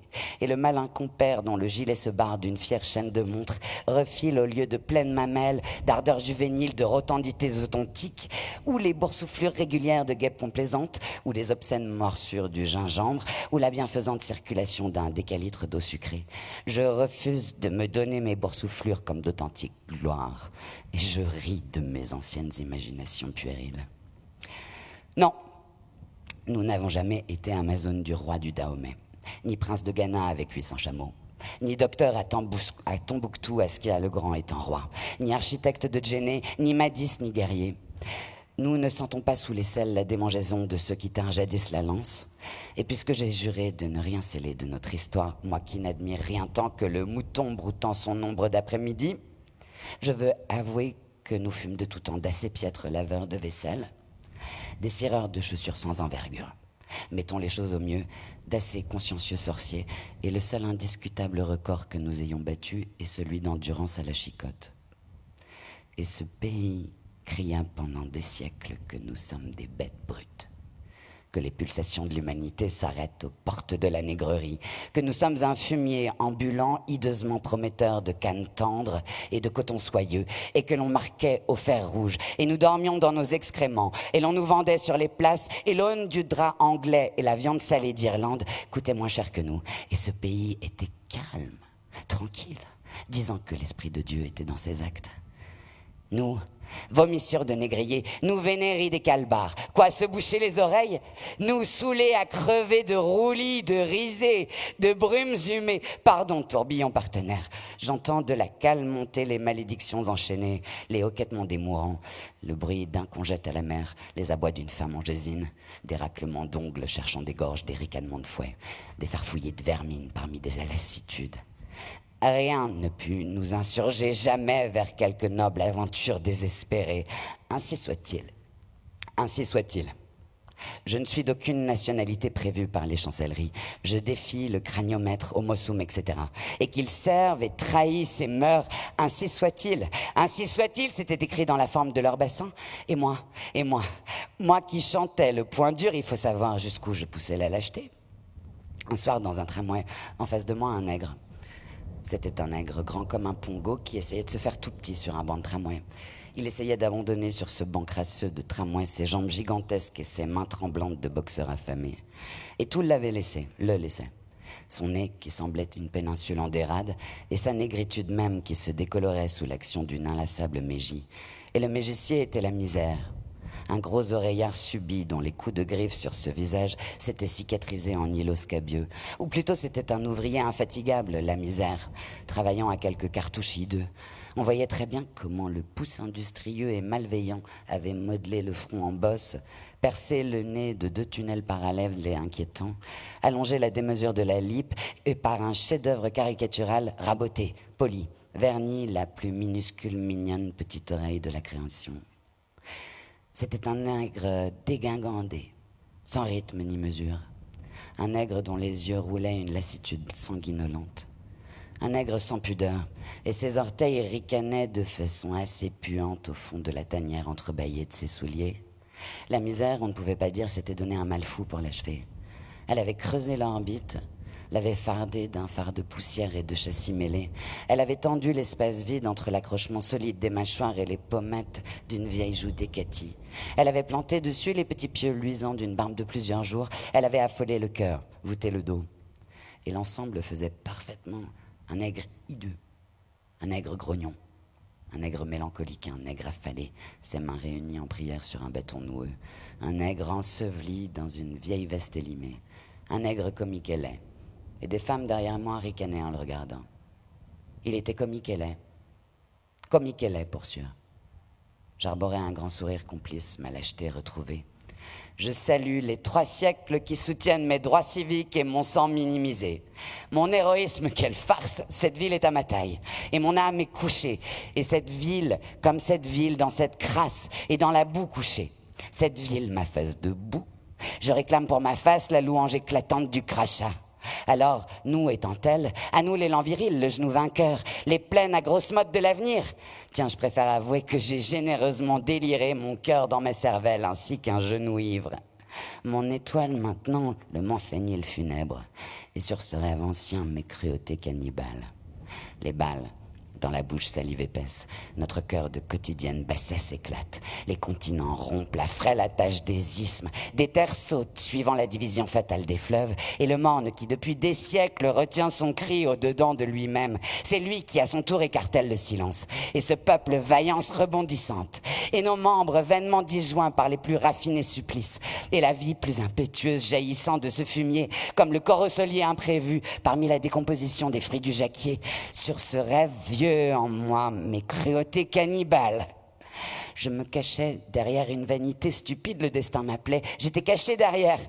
S1: Et le malin compère dont le gilet se barre d'une fière chaîne de montre refile au lieu de pleines mamelles, d'ardeur juvénile, de rotandités authentiques, ou les boursouflures régulières de guêpes complaisantes, ou les obscènes morsures du gingembre, ou la bienfaisante circulation d'un décalitre d'eau sucrée. Je refuse de me donner mes boursouflures comme d'authentiques gloires, et je ris de mes anciennes imaginations puériles. Non, nous n'avons jamais été Amazone du roi du Dahomey, ni prince de Ghana avec 800 chameaux. ni docteur à Tombouctou, Askia le Grand étant roi, ni architecte de Djenné, ni Madis, ni guerrier. Nous ne sentons pas sous l'aisselle la démangeaison de ceux qui tinrent jadis la lance. Et puisque j'ai juré de ne rien sceller de notre histoire, moi qui n'admire rien tant que le mouton broutant son ombre d'après-midi, je veux avouer que nous fûmes de tout temps d'assez piètres laveurs de vaisselle, des cireurs de chaussures sans envergure. Mettons les choses au mieux, d'assez consciencieux sorciers, et le seul indiscutable record que nous ayons battu est celui d'endurance à la chicotte. Et ce pays cria pendant des siècles que nous sommes des bêtes brutes, que les pulsations de l'humanité s'arrêtent aux portes de la négrerie, que nous sommes un fumier ambulant hideusement prometteur de cannes tendres et de coton soyeux, et que l'on marquait au fer rouge, et nous dormions dans nos excréments, et l'on nous vendait sur les places, et l'aune du drap anglais et la viande salée d'Irlande coûtaient moins cher que nous, et ce pays était calme, tranquille, disant que l'Esprit de Dieu était dans ses actes. Nous, vomissures de négriers, nous vénéris des calbars. Quoi, se boucher les oreilles? Nous saouler à crever de roulis, de risées, de brumes humées. Pardon, tourbillon partenaire. J'entends de la cale monter les malédictions enchaînées, les hoquettements des mourants, le bruit d'un qu'on jette à la mer, les abois d'une femme en gésine, des raclements d'ongles cherchant des gorges, des ricanements de fouet, des farfouillés de vermine parmi des lassitudes. Rien ne put nous insurger jamais vers quelque noble aventure désespérée. Ainsi soit-il. Ainsi soit-il. Je ne suis d'aucune nationalité prévue par les chancelleries. Je défie le craniomètre, homossum, etc. Et qu'ils servent et trahissent et meurent, ainsi soit-il. Ainsi soit-il, c'était écrit dans la forme de leur bassin. Et moi qui chantais le point dur, il faut savoir jusqu'où je poussais la lâcheté. Un soir, dans un tramway, en face de moi, un nègre. C'était un nègre grand comme un pongo qui essayait de se faire tout petit sur un banc de tramway. Il essayait d'abandonner sur ce banc crasseux de tramway ses jambes gigantesques et ses mains tremblantes de boxeur affamé. Et tout le laissait. Son nez qui semblait une péninsule en dérade et sa négritude même qui se décolorait sous l'action d'une inlassable mégie. Et le mégicier était la misère. Un gros oreillard subit dont les coups de griffe sur ce visage s'étaient cicatrisés en îlots scabieux. Ou plutôt c'était un ouvrier infatigable, la misère, travaillant à quelques cartouches hideux. On voyait très bien comment le pouce industrieux et malveillant avait modelé le front en bosse, percé le nez de 2 tunnels parallèles et inquiétants, allongé la démesure de la lippe et par un chef-d'œuvre caricatural raboté, poli, verni la plus minuscule mignonne petite oreille de la création. C'était un nègre dégingandé, sans rythme ni mesure. Un nègre dont les yeux roulaient une lassitude sanguinolente. Un nègre sans pudeur, et ses orteils ricanaient de façon assez puante au fond de la tanière entrebâillée de ses souliers. La misère, on ne pouvait pas dire, s'était donné un mal fou pour l'achever. Elle avait creusé l'orbite, l'avait fardé d'un fard de poussière et de châssis mêlés. Elle avait tendu l'espace vide entre l'accrochement solide des mâchoires et les pommettes d'une vieille joue décatie. Elle avait planté dessus les petits pieux luisants d'une barbe de plusieurs jours. Elle avait affolé le cœur, voûté le dos. Et l'ensemble faisait parfaitement un nègre hideux, un nègre grognon, un nègre mélancolique, un nègre affalé, ses mains réunies en prière sur un bâton noueux, un nègre enseveli dans une vieille veste élimée, un nègre comique et laid. Et des femmes derrière moi ricanaient en le regardant. Il était comique et laid pour sûr. J'arborais un grand sourire complice, ma lâcheté retrouvée. Je salue les 3 siècles qui soutiennent mes droits civiques et mon sang minimisé. Mon héroïsme, quelle farce, cette ville est à ma taille. Et mon âme est couchée. Et cette ville, comme cette ville, dans cette crasse et dans la boue couchée. Cette ville, ma face de boue. Je réclame pour ma face la louange éclatante du crachat. Alors, nous étant tels, à nous l'élan viril, le genou vainqueur, les plaines à grosses mottes de l'avenir. Tiens, je préfère avouer que j'ai généreusement déliré mon cœur dans ma cervelle ainsi qu'un genou ivre. Mon étoile maintenant, le manfénil funèbre, et sur ce rêve ancien mes cruautés cannibales. Les balles, dans la bouche salive épaisse. Notre cœur de quotidienne bassesse éclate. Les continents rompent la frêle attache des isthmes. Des terres sautent, suivant la division fatale des fleuves. Et le morne qui, depuis des siècles, retient son cri au-dedans de lui-même. C'est lui qui, à son tour, écartèle le silence. Et ce peuple vaillance rebondissante. Et nos membres, vainement disjoints par les plus raffinés supplices. Et la vie plus impétueuse jaillissant de ce fumier, comme le corosolier imprévu parmi la décomposition des fruits du jacquier. Sur ce rêve vieux en moi, mes cruautés cannibales. Je me cachais derrière une vanité stupide, le destin m'appelait. J'étais caché derrière.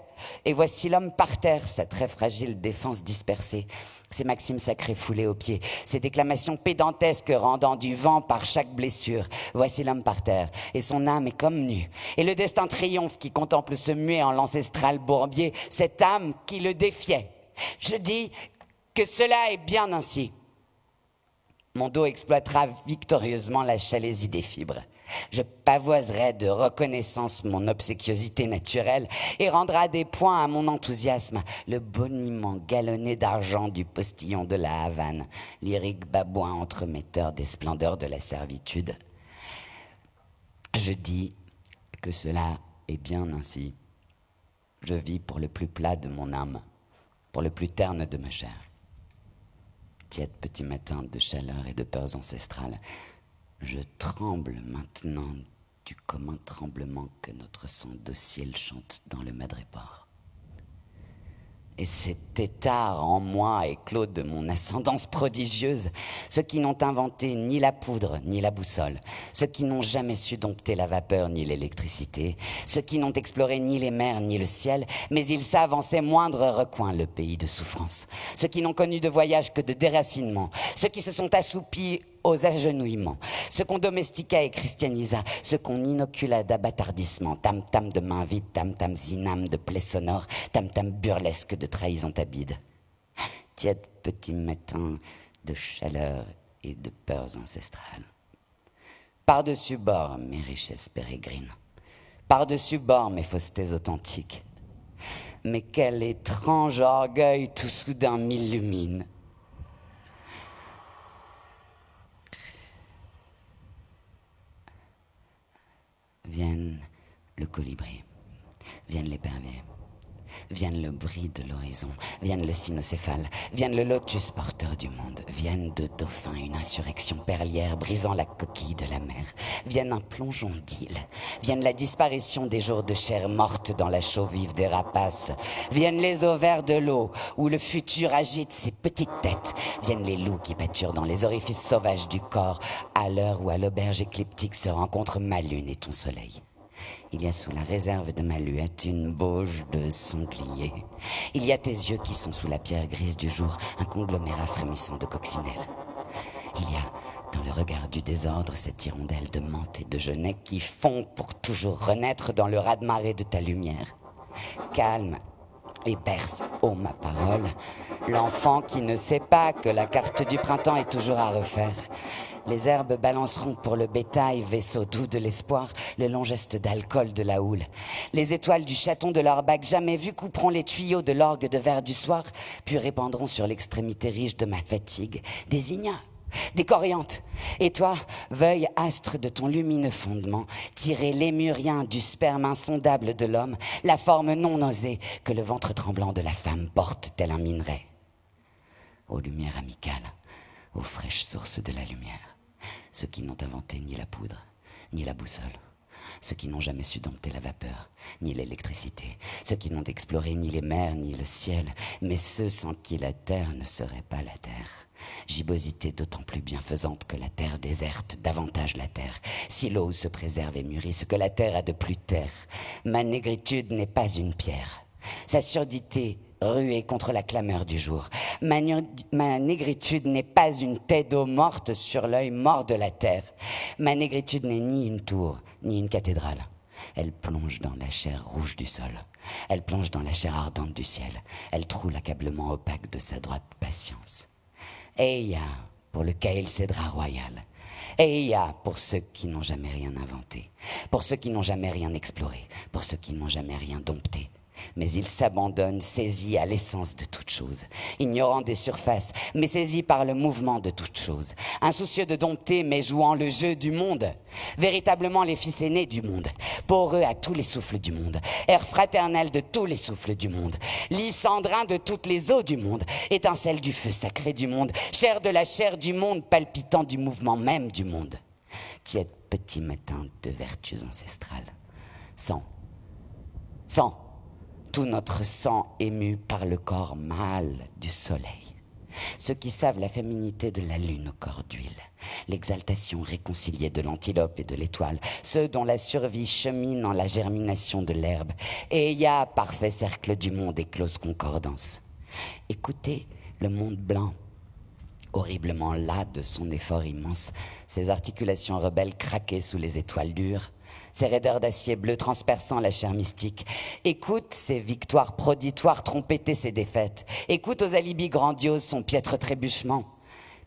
S1: Et voici l'homme par terre, sa très fragile défense dispersée. Ses maximes sacrées foulées aux pieds, ses déclamations pédantesques rendant du vent par chaque blessure. Voici l'homme par terre, et son âme est comme nue. Et le destin triomphe qui contemple ce muet en l'ancestral bourbier, cette âme qui le défiait. Je dis que cela est bien ainsi. Mon dos exploitera victorieusement la chalésie des fibres. Je pavoiserai de reconnaissance mon obséquiosité naturelle et rendra des points à mon enthousiasme le boniment galonné d'argent du postillon de la Havane, lyrique babouin entremetteur des splendeurs de la servitude. Je dis que cela est bien ainsi. Je vis pour le plus plat de mon âme, pour le plus terne de ma chair. Tiède petit matin de chaleur et de peurs ancestrales, je tremble maintenant du commun tremblement que notre sang docile chante dans le madréport. Et cet état en moi éclos de mon ascendance prodigieuse, ceux qui n'ont inventé ni la poudre ni la boussole, ceux qui n'ont jamais su dompter la vapeur ni l'électricité, ceux qui n'ont exploré ni les mers ni le ciel, mais ils savent en ces moindres recoins le pays de souffrance, ceux qui n'ont connu de voyage que de déracinement, ceux qui se sont assoupis aux agenouillements, ceux qu'on domestiqua et christianisa, ceux qu'on inocula d'abattardissement, tam-tam de main vide, tam-tam zinam de plaies sonores, tam-tam burlesque de trahison tabide. Tiède petit matin de chaleur et de peurs ancestrales. Par-dessus bord mes richesses pérégrines, par-dessus bord mes faussetés authentiques. Mais quel étrange orgueil tout soudain m'illumine. Vienne le colibri, vienne l'épervier, vienne le bris de l'horizon, vienne le cynocéphale, vienne le lotus porteur du monde, vienne de dauphin une insurrection perlière brisant la coquille de la mer, vienne un plongeon d'île, vienne la disparition des jours de chair morte dans la chaux vive des rapaces, viennent les ovaires de l'eau où le futur agite ses petites têtes, viennent les loups qui pâturent dans les orifices sauvages du corps à l'heure où à l'auberge écliptique se rencontrent ma lune et ton soleil. Il y a sous la réserve de ma luette une bauge de sanglier. Il y a tes yeux qui sont sous la pierre grise du jour, un conglomérat frémissant de coccinelles. Il y a dans le regard du désordre cette hirondelle de menthe et de genêt qui fond pour toujours renaître dans le raz-de-marée de ta lumière. Calme et berce, ô ma parole, l'enfant qui ne sait pas que la carte du printemps est toujours à refaire. Les herbes balanceront pour le bétail, vaisseau doux de l'espoir, le long geste d'alcool de la houle. Les étoiles du chaton de leur bac jamais vu couperont les tuyaux de l'orgue de verre du soir, puis répandront sur l'extrémité riche de ma fatigue des ignas, des coriantes. Et toi, veuille astre de ton lumineux fondement, tirer lémurien du sperme insondable de l'homme, la forme non osée que le ventre tremblant de la femme porte tel un minerai. Ô lumière amicale, ô fraîche source de la lumière, ceux qui n'ont inventé ni la poudre, ni la boussole, ceux qui n'ont jamais su dompter la vapeur, ni l'électricité, ceux qui n'ont exploré ni les mers, ni le ciel, mais ceux sans qui la terre ne serait pas la terre. Gibbosité d'autant plus bienfaisante que la terre déserte davantage la terre, si l'eau se préserve et mûrit ce que la terre a de plus terre. Ma négritude n'est pas une pierre, sa surdité ruée contre la clameur du jour. Ma négritude n'est pas une tête d'eau morte sur l'œil mort de la terre. Ma négritude n'est ni une tour, ni une cathédrale. Elle plonge dans la chair rouge du sol. Elle plonge dans la chair ardente du ciel. Elle troue l'accablement opaque de sa droite patience. Eya pour le Caïl Cédra royal. Eya pour ceux qui n'ont jamais rien inventé. Pour ceux qui n'ont jamais rien exploré. Pour ceux qui n'ont jamais rien dompté. Mais il s'abandonne, saisi à l'essence de toute chose, ignorant des surfaces, mais saisi par le mouvement de toute chose, insoucieux de dompter, mais jouant le jeu du monde, véritablement les fils aînés du monde, poreux à tous les souffles du monde, air fraternel de tous les souffles du monde, lysandrin de toutes les eaux du monde, étincelle du feu sacré du monde, chair de la chair du monde, palpitant du mouvement même du monde. Tiède petit matin de vertus ancestrales. Sang, tout notre sang ému par le corps mâle du soleil. Ceux qui savent la féminité de la lune au corps d'huile, l'exaltation réconciliée de l'antilope et de l'étoile, ceux dont la survie chemine en la germination de l'herbe, et il y a parfait cercle du monde et close concordance. Écoutez le monde blanc, horriblement las de son effort immense, ses articulations rebelles craquées sous les étoiles dures, ses raideurs d'acier bleu transperçant la chair mystique. Écoute ses victoires proditoires trompetter ses défaites. Écoute aux alibis grandioses son piètre trébuchement.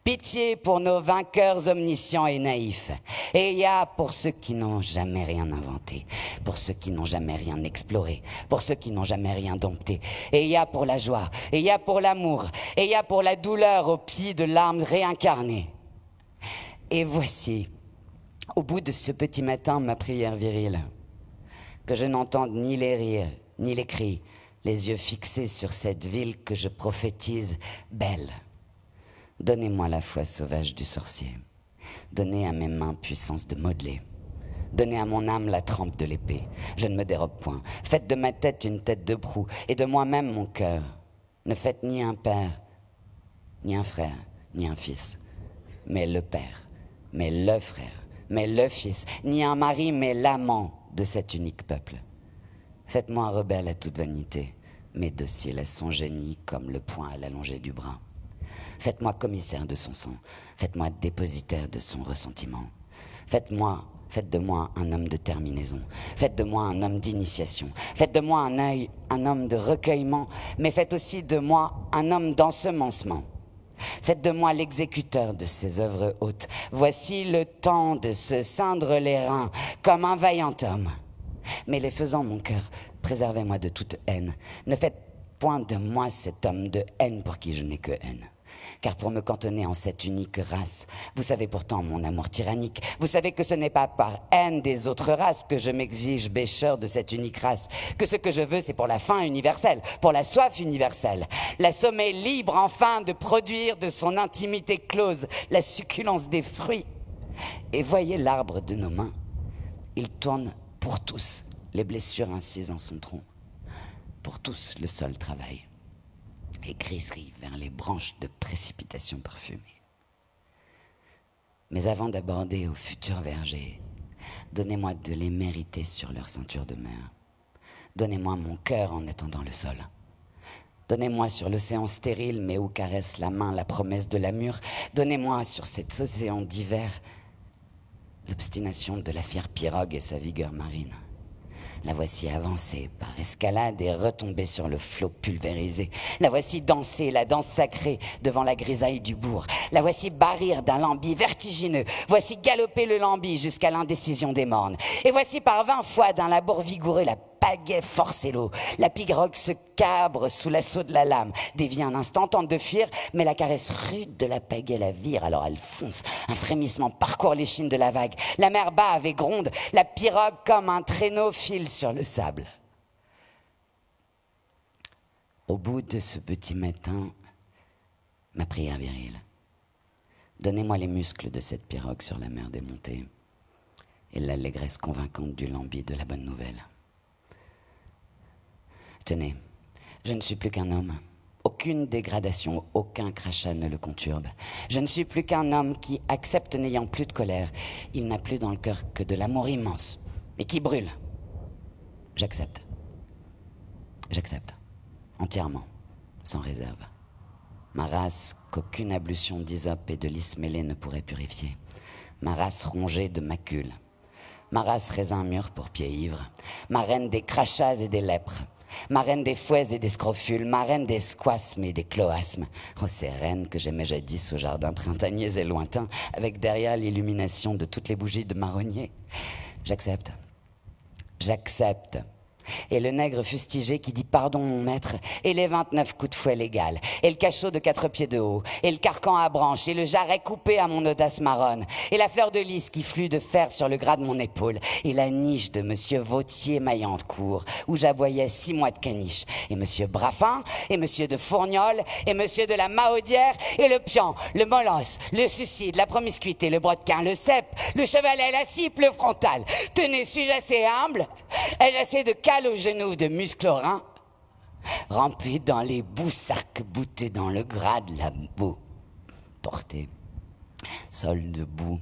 S1: Pitié pour nos vainqueurs omniscients et naïfs. Et il y a pour ceux qui n'ont jamais rien inventé, pour ceux qui n'ont jamais rien exploré, pour ceux qui n'ont jamais rien dompté. Et il y a pour la joie, et il y a pour l'amour, et il y a pour la douleur au pied de l'âme réincarnée. Et voici, au bout de ce petit matin, ma prière virile, que je n'entende ni les rires, ni les cris, les yeux fixés sur cette ville que je prophétise belle. Donnez-moi la foi sauvage du sorcier. Donnez à mes mains puissance de modeler. Donnez à mon âme la trempe de l'épée. Je ne me dérobe point. Faites de ma tête une tête de proue et de moi-même mon cœur. Ne faites ni un père, ni un frère, ni un fils, mais le père, mais le frère, mais le fils, ni un mari, mais l'amant de cet unique peuple. Faites-moi rebelle à toute vanité, mais docile à son génie comme le poing à l'allongée du bras. Faites-moi commissaire de son sang, faites-moi dépositaire de son ressentiment. Faites de moi un homme de terminaison, faites de moi un homme d'initiation, faites de moi un homme de recueillement, mais faites aussi de moi un homme d'ensemencement. Faites de moi l'exécuteur de ces œuvres hautes. Voici le temps de se ceindre les reins comme un vaillant homme. Mais les faisant mon cœur, préservez-moi de toute haine. Ne faites point de moi cet homme de haine pour qui je n'ai que haine. Car pour me cantonner en cette unique race, vous savez pourtant mon amour tyrannique, vous savez que ce n'est pas par haine des autres races que je m'exige bêcheur de cette unique race, que ce que je veux c'est pour la faim universelle, pour la soif universelle, la sommeil libre enfin de produire de son intimité close la succulence des fruits. Et voyez l'arbre de nos mains, il tourne pour tous les blessures incises en son tronc, pour tous le sol travaille. Et griserie vers les branches de précipitation parfumées. Mais avant d'aborder au futur verger, donnez-moi de les mériter sur leur ceinture de mer. Donnez-moi mon cœur en attendant le sol. Donnez-moi sur l'océan stérile, mais où caresse la main la promesse de l'amour. Donnez-moi sur cet océan d'hiver l'obstination de la fière pirogue et sa vigueur marine. La voici avancer par escalade et retomber sur le flot pulvérisé. La voici danser la danse sacrée devant la grisaille du bourg. La voici barrir d'un lambi vertigineux. Voici galoper le lambi jusqu'à l'indécision des mornes. Et voici par 20 fois d'un labour vigoureux la pagaie forcer l'eau. La pirogue se cabre sous l'assaut de la lame, dévie un instant, tente de fuir, mais la caresse rude de la pagaie la vire, alors elle fonce. Un frémissement parcourt l'échine de la vague. La mer bave et gronde, la pirogue comme un traîneau file sur le sable. Au bout de ce petit matin, ma prière virile. Donnez-moi les muscles de cette pirogue sur la mer démontée et l'allégresse convaincante du lambi de la bonne nouvelle. Tenez, je ne suis plus qu'un homme. Aucune dégradation, aucun crachat ne le conturbe. Je ne suis plus qu'un homme qui accepte n'ayant plus de colère. Il n'a plus dans le cœur que de l'amour immense, mais qui brûle. J'accepte. J'accepte. Entièrement, sans réserve. Ma race qu'aucune ablution d'hysope et de lys mêlé ne pourrait purifier. Ma race rongée de macules. Ma race raisin mûr pour pieds ivres. Ma reine des crachats et des lèpres. Ma reine des fouets et des scrofules, ma reine des squasmes et des cloasmes. Oh, ces reines que j'aimais jadis au jardin printanier et lointain, avec derrière l'illumination de toutes les bougies de marronnier. J'accepte. J'accepte. Et le nègre fustigé qui dit pardon mon maître, et les 29 coups de fouet légales, et le cachot de 4 pieds de haut, et le carcan à branches, et le jarret coupé à mon audace marronne, et la fleur de lys qui flue de fer sur le gras de mon épaule, et la niche de monsieur Vautier Maillancourt, où j'aboyais 6 mois de caniche, et monsieur Braffin, et monsieur de Fourniol, et monsieur de la Mahaudière, et le pian, le molosse, le suicide, la promiscuité, le brodequin, le cep, le chevalet, la cipe, le frontal. Tenez, suis-je assez humble? Ai-je assez de cale aux genoux, de muscles aux reins? Rampé dans les bousses, arc-bouté dans le gras de la boue. Porté, sol debout,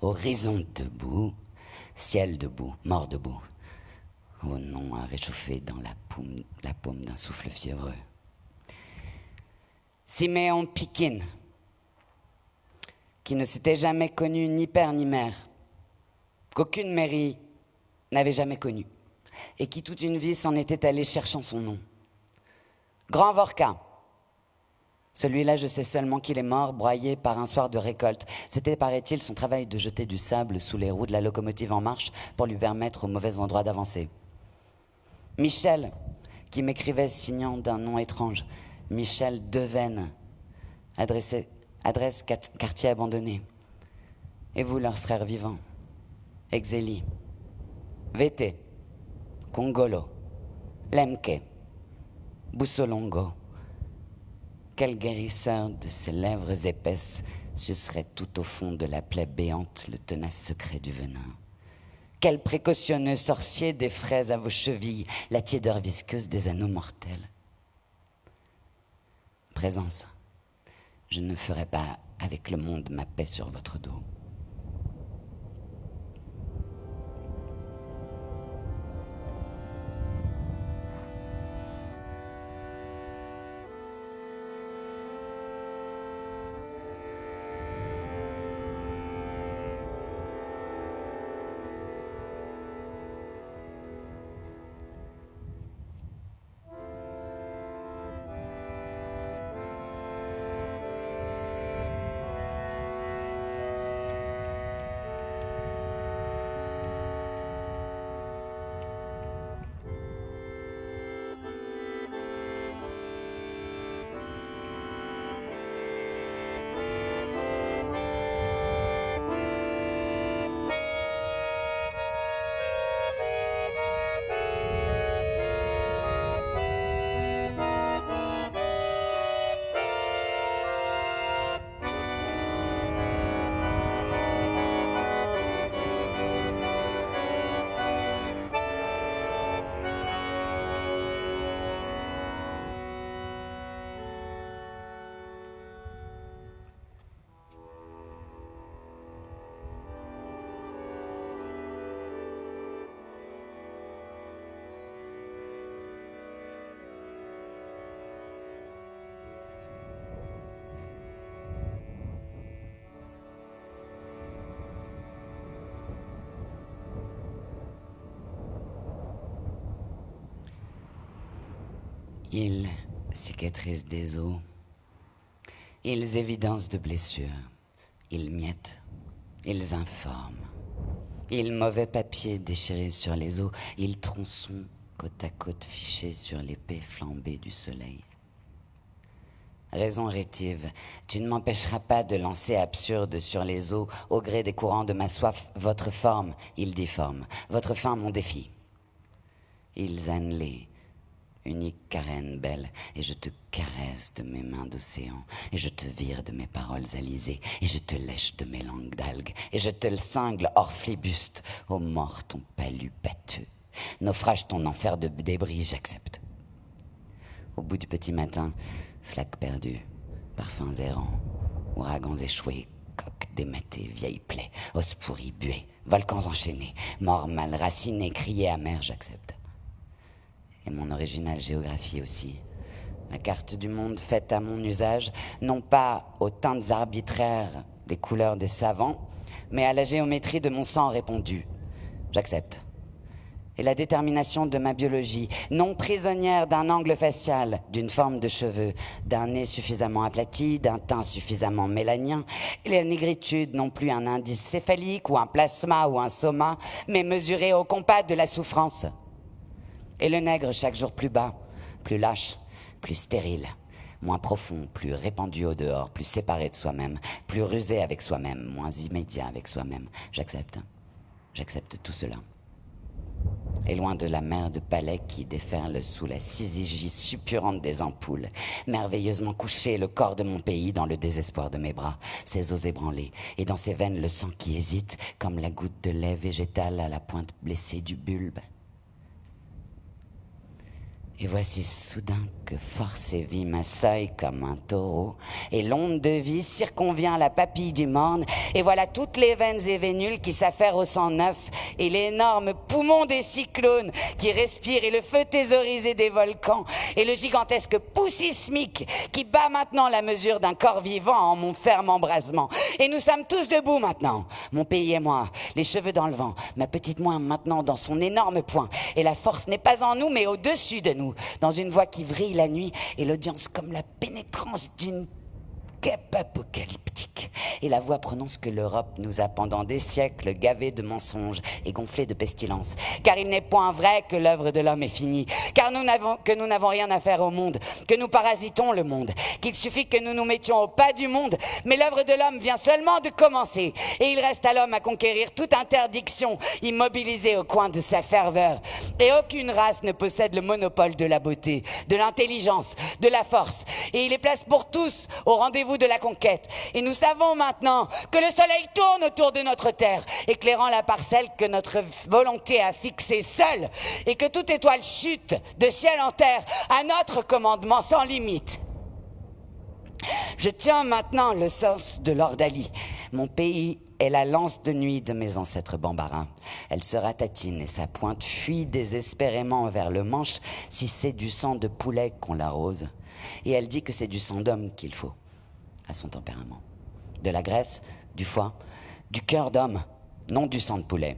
S1: horizon debout, ciel debout, mort debout. Oh non, à réchauffer dans la paume d'un souffle fiévreux. Siméon Piquin, qui ne s'était jamais connu ni père ni mère, qu'aucune mairie n'avait jamais connu, et qui toute une vie s'en était allé cherchant son nom. Grand Vorka, celui-là je sais seulement qu'il est mort, broyé par un soir de récolte. C'était, paraît-il, son travail de jeter du sable sous les roues de la locomotive en marche pour lui permettre au mauvais endroit d'avancer. Michel, qui m'écrivait signant d'un nom étrange, Michel Devaine, adresse quartier abandonné. Et vous, leur frère vivant, Exélie, Vété, Congolo, Lemke, Boussolongo. Quel guérisseur de ses lèvres épaisses sucerait tout au fond de la plaie béante le tenace secret du venin. Quel précautionneux sorcier des fraises à vos chevilles la tiédeur visqueuse des anneaux mortels. Présence, je ne ferai pas avec le monde ma paix sur votre dos. Ils cicatrisent des os, ils évidencent de blessures, ils miettent, ils informent, ils mauvais papier déchirés sur les os, ils tronçons côte à côte fichés sur l'épais flambée du soleil. Raison rétive, tu ne m'empêcheras pas de lancer absurde sur les eaux, au gré des courants de ma soif, votre forme, ils difforment, votre fin, mon défi. Ils annelent, unique carène belle, et je te caresse de mes mains d'océan, et je te vire de mes paroles alisées, et je te lèche de mes langues d'algues, et je te le cingle hors flibuste, ô mort ton palu pâteux, naufrage ton enfer de débris, j'accepte. Au bout du petit matin, flaques perdues, parfums errants, ouragans échoués, coques démattées, vieilles plaies, os pourris, buées, volcans enchaînés, morts mal racinés, criés amers, j'accepte. Et mon originale géographie aussi. La carte du monde faite à mon usage, non pas aux teintes arbitraires des couleurs des savants, mais à la géométrie de mon sang répondu. J'accepte. Et la détermination de ma biologie, non prisonnière d'un angle facial, d'une forme de cheveux, d'un nez suffisamment aplati, d'un teint suffisamment mélanien, et la négritude non plus un indice céphalique ou un plasma ou un soma, mais mesurée au compas de la souffrance. Et le nègre chaque jour plus bas, plus lâche, plus stérile, moins profond, plus répandu au dehors, plus séparé de soi-même, plus rusé avec soi-même, moins immédiat avec soi-même. J'accepte tout cela. Et loin de la mer de palais qui déferle sous la syzygie suppurante des ampoules, merveilleusement couché le corps de mon pays dans le désespoir de mes bras, ses os ébranlés, et dans ses veines le sang qui hésite comme la goutte de lait végétal à la pointe blessée du bulbe. Et voici soudain que force et vie m'assaillent comme un taureau, et l'onde de vie circonvient la papille du morne, et voilà toutes les veines et vénules qui s'affairent au sang neuf, et l'énorme poumon des cyclones qui respirent, et le feu thésaurisé des volcans, et le gigantesque pouls sismique qui bat maintenant la mesure d'un corps vivant en mon ferme embrasement. Et nous sommes tous debout maintenant, mon pays et moi, les cheveux dans le vent, ma petite main maintenant dans son énorme poing, et la force n'est pas en nous mais au-dessus de nous, dans une voix qui vrille la nuit et l'audience comme la pénétrance d'une guêpe apocalyptique. Et la voix prononce que l'Europe nous a pendant des siècles gavés de mensonges et gonflés de pestilence. Car il n'est point vrai que l'œuvre de l'homme est finie. Car nous n'avons rien à faire au monde, que nous parasitons le monde, qu'il suffit que nous nous mettions au pas du monde. Mais l'œuvre de l'homme vient seulement de commencer. Et il reste à l'homme à conquérir toute interdiction, immobilisée au coin de sa ferveur. Et aucune race ne possède le monopole de la beauté, de l'intelligence, de la force. Et il les place pour tous au rendez-vous de la conquête. Et nous savons maintenant que le soleil tourne autour de notre terre, éclairant la parcelle que notre volonté a fixée seule, et que toute étoile chute de ciel en terre à notre commandement sans limite. Je tiens maintenant le sens de l'ordalie. Mon pays est la lance de nuit de mes ancêtres bambarins. Elle se ratatine et sa pointe fuit désespérément vers le manche si c'est du sang de poulet qu'on l'arrose. Et elle dit que c'est du sang d'homme qu'il faut à son tempérament. De la graisse, du foie, du cœur d'homme, non du sang de poulet.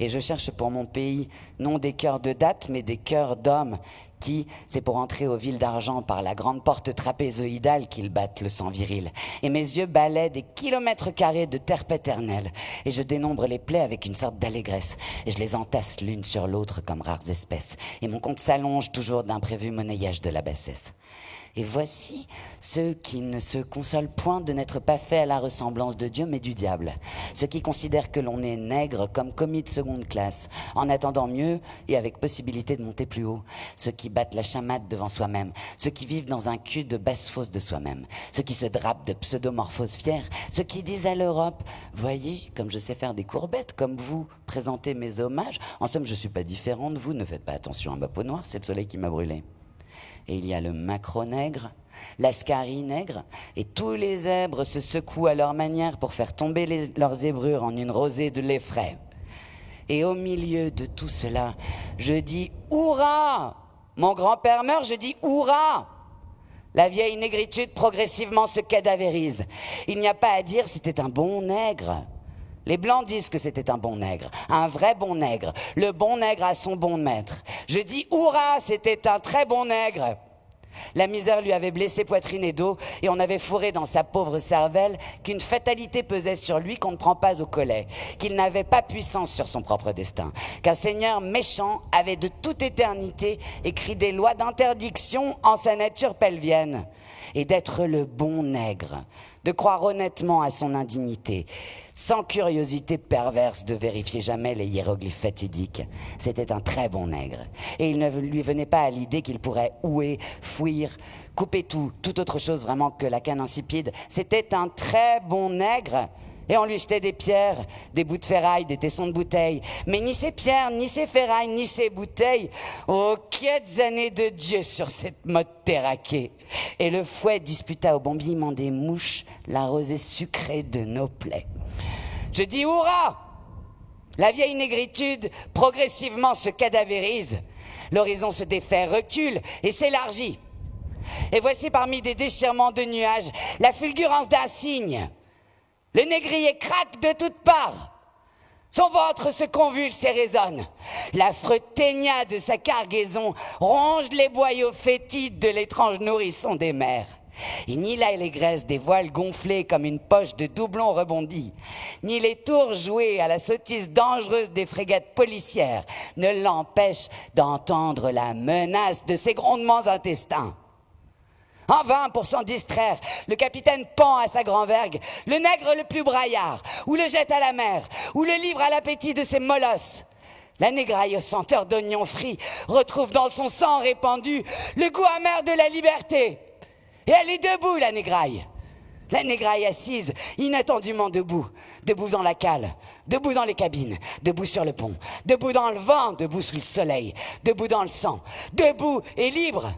S1: Et je cherche pour mon pays non des cœurs de date, mais des cœurs d'hommes qui, c'est pour entrer aux villes d'argent par la grande porte trapézoïdale qu'ils battent le sang viril. Et mes yeux balaient des kilomètres carrés de terre paternelle, et je dénombre les plaies avec une sorte d'allégresse, et je les entasse l'une sur l'autre comme rares espèces, et mon compte s'allonge toujours d'imprévu monnayage de la bassesse. Et voici ceux qui ne se consolent point de n'être pas faits à la ressemblance de Dieu, mais du diable. Ceux qui considèrent que l'on est nègre comme commis de seconde classe, en attendant mieux et avec possibilité de monter plus haut. Ceux qui battent la chamade devant soi-même. Ceux qui vivent dans un cul de basse-fosse de soi-même. Ceux qui se drapent de pseudomorphoses fières. Ceux qui disent à l'Europe, voyez, comme je sais faire des courbettes, comme vous présentez mes hommages. En somme, je ne suis pas différent de vous, ne faites pas attention à ma peau noire, c'est le soleil qui m'a brûlé. Et il y a le macro-nègre, l'ascari-nègre, et tous les zèbres se secouent à leur manière pour faire tomber leurs zébrures en une rosée de lait frais. Et au milieu de tout cela, je dis « Hourra !» Mon grand-père meurt, je dis « Hourra !» La vieille négritude progressivement se cadavérise. Il n'y a pas à dire, c'était un bon nègre. Les Blancs disent que c'était un bon nègre, un vrai bon nègre. Le bon nègre a son bon maître. Je dis « Hourra !» c'était un très bon nègre. La misère lui avait blessé poitrine et dos, et on avait fourré dans sa pauvre cervelle qu'une fatalité pesait sur lui qu'on ne prend pas au collet, qu'il n'avait pas puissance sur son propre destin, qu'un seigneur méchant avait de toute éternité écrit des lois d'interdiction en sa nature pelvienne, et d'être le bon nègre, de croire honnêtement à son indignité, sans curiosité perverse de vérifier jamais les hiéroglyphes fatidiques. C'était un très bon nègre. Et il ne lui venait pas à l'idée qu'il pourrait houer, fouir, couper toute autre chose vraiment que la canne insipide. C'était un très bon nègre. Et on lui jetait des pierres, des bouts de ferraille, des tessons de bouteilles. Mais ni ces pierres, ni ces ferrailles, ni ces bouteilles, oh, quiettes années de Dieu sur cette mode terraquée. Et le fouet disputa au bombillement des mouches la rosée sucrée de nos plaies. Je dis hourra! La vieille négritude progressivement se cadavérise. L'horizon se défait, recule et s'élargit. Et voici parmi des déchirements de nuages la fulgurance d'un cygne. Le négrier craque de toutes parts. Son ventre se convulse et résonne. L'affreux ténia de sa cargaison ronge les boyaux fétides de l'étrange nourrisson des mers.
S2: Et ni l'allégresse des voiles gonflés comme une poche de doublons rebondis, ni les tours jouées à la sottise dangereuse des frégates policières ne l'empêchent d'entendre la menace de ses grondements intestins. En vain, pour s'en distraire, le capitaine pend à sa grand-vergue le nègre le plus braillard, ou le jette à la mer, ou le livre à l'appétit de ses molosses. La négraille aux senteurs d'oignons frits retrouve dans son sang répandu le goût amer de la liberté. Et elle est debout, la négraille. La négraille assise, inattendument debout. Debout dans la cale, debout dans les cabines, debout sur le pont, debout dans le vent, debout sous le soleil, debout dans le sang, debout et libre.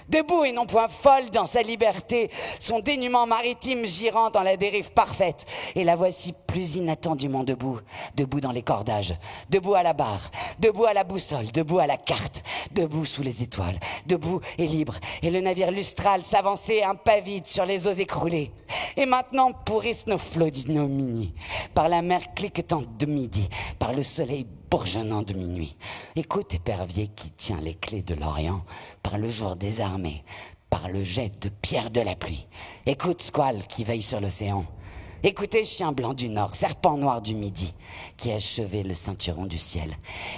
S2: Debout et non point folle dans sa liberté, son dénuement maritime girant dans la dérive parfaite. Et la voici plus inattendument debout, debout dans les cordages, debout à la barre, debout à la boussole, debout à la carte, debout sous les étoiles, debout et libre. Et le navire lustral s'avançait un pas vide sur les eaux écroulées. Et maintenant pourrissent nos flots d'ignominie, par la mer cliquetante de midi, par le soleil bourgeonnant de minuit. Écoute, épervier qui tient les clés de l'Orient, par le jour désarmé, par le jet de pierre de la pluie. Écoute, squale qui veille sur l'océan. Écoutez, chien blanc du nord, serpent noir du midi, qui achevait le ceinturon du ciel.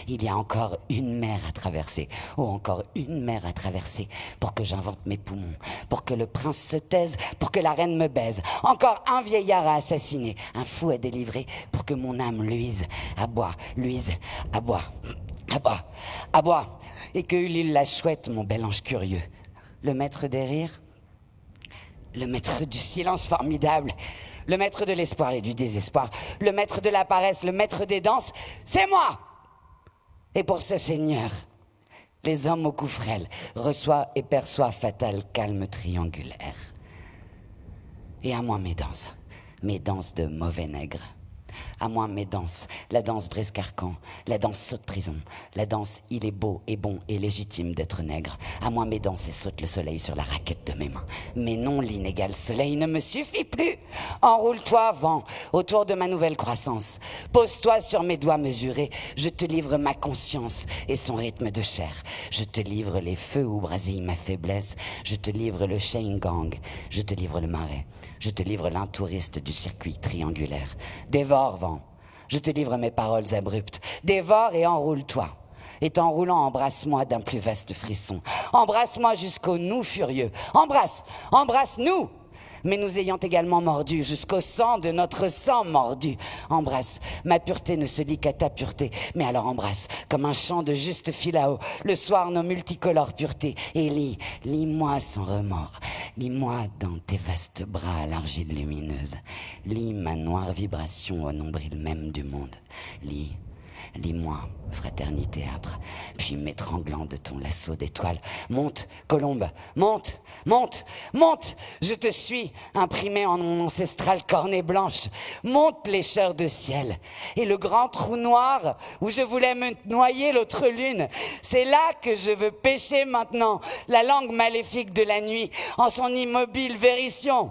S2: Il y a encore une mer à traverser, oh encore une mer à traverser, pour que j'invente mes poumons, pour que le prince se taise, pour que la reine me baise. Encore un vieillard à assassiner, un fou à délivrer, pour que mon âme luise, aboie, luise, aboie, aboie, aboie. Et que Ulule la chouette, mon bel ange curieux, le maître des rires, le maître du silence formidable, le maître de l'espoir et du désespoir, le maître de la paresse, le maître des danses, c'est moi. Et pour ce seigneur, les hommes au cou frêle reçoivent et perçoivent fatal calme triangulaire. Et à moi mes danses de mauvais nègre. À moi mes danses, la danse brise-carcan, la danse saute prison, la danse il est beau et bon et légitime d'être nègre. À moi mes danses et saute le soleil sur la raquette de mes mains. Mais non, l'inégal soleil ne me suffit plus. Enroule-toi, vent, autour de ma nouvelle croissance. Pose-toi sur mes doigts mesurés, je te livre ma conscience et son rythme de chair. Je te livre les feux où brasille ma faiblesse, je te livre le chain gang, je te livre le marais. Je te livre l'intouriste du circuit triangulaire. Dévore, vent. Je te livre mes paroles abruptes. Dévore et enroule-toi. Et t'enroulant, embrasse-moi d'un plus vaste frisson. Embrasse-moi jusqu'au nous furieux. Embrasse, embrasse-nous. Mais nous ayant également mordu jusqu'au sang de notre sang mordu. Embrasse, ma pureté ne se lie qu'à ta pureté. Mais alors embrasse, comme un chant de juste philao, le soir nos multicolores puretés. Et lis-moi sans remords. Lis-moi dans tes vastes bras à l'argile lumineuse. Lis ma noire vibration au nombril même du monde. Lis-moi, fraternité âpre, puis m'étranglant de ton lasso d'étoiles. Monte, colombe, monte, monte, monte, je te suis, imprimé en mon ancestrale cornée blanche. Monte, lécheur de ciel, et le grand trou noir où je voulais me noyer l'autre lune, c'est là que je veux pêcher maintenant, la langue maléfique de la nuit, en son immobile vérition.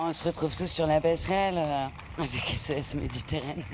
S2: On se retrouve tous sur la passerelle avec SOS Méditerranée.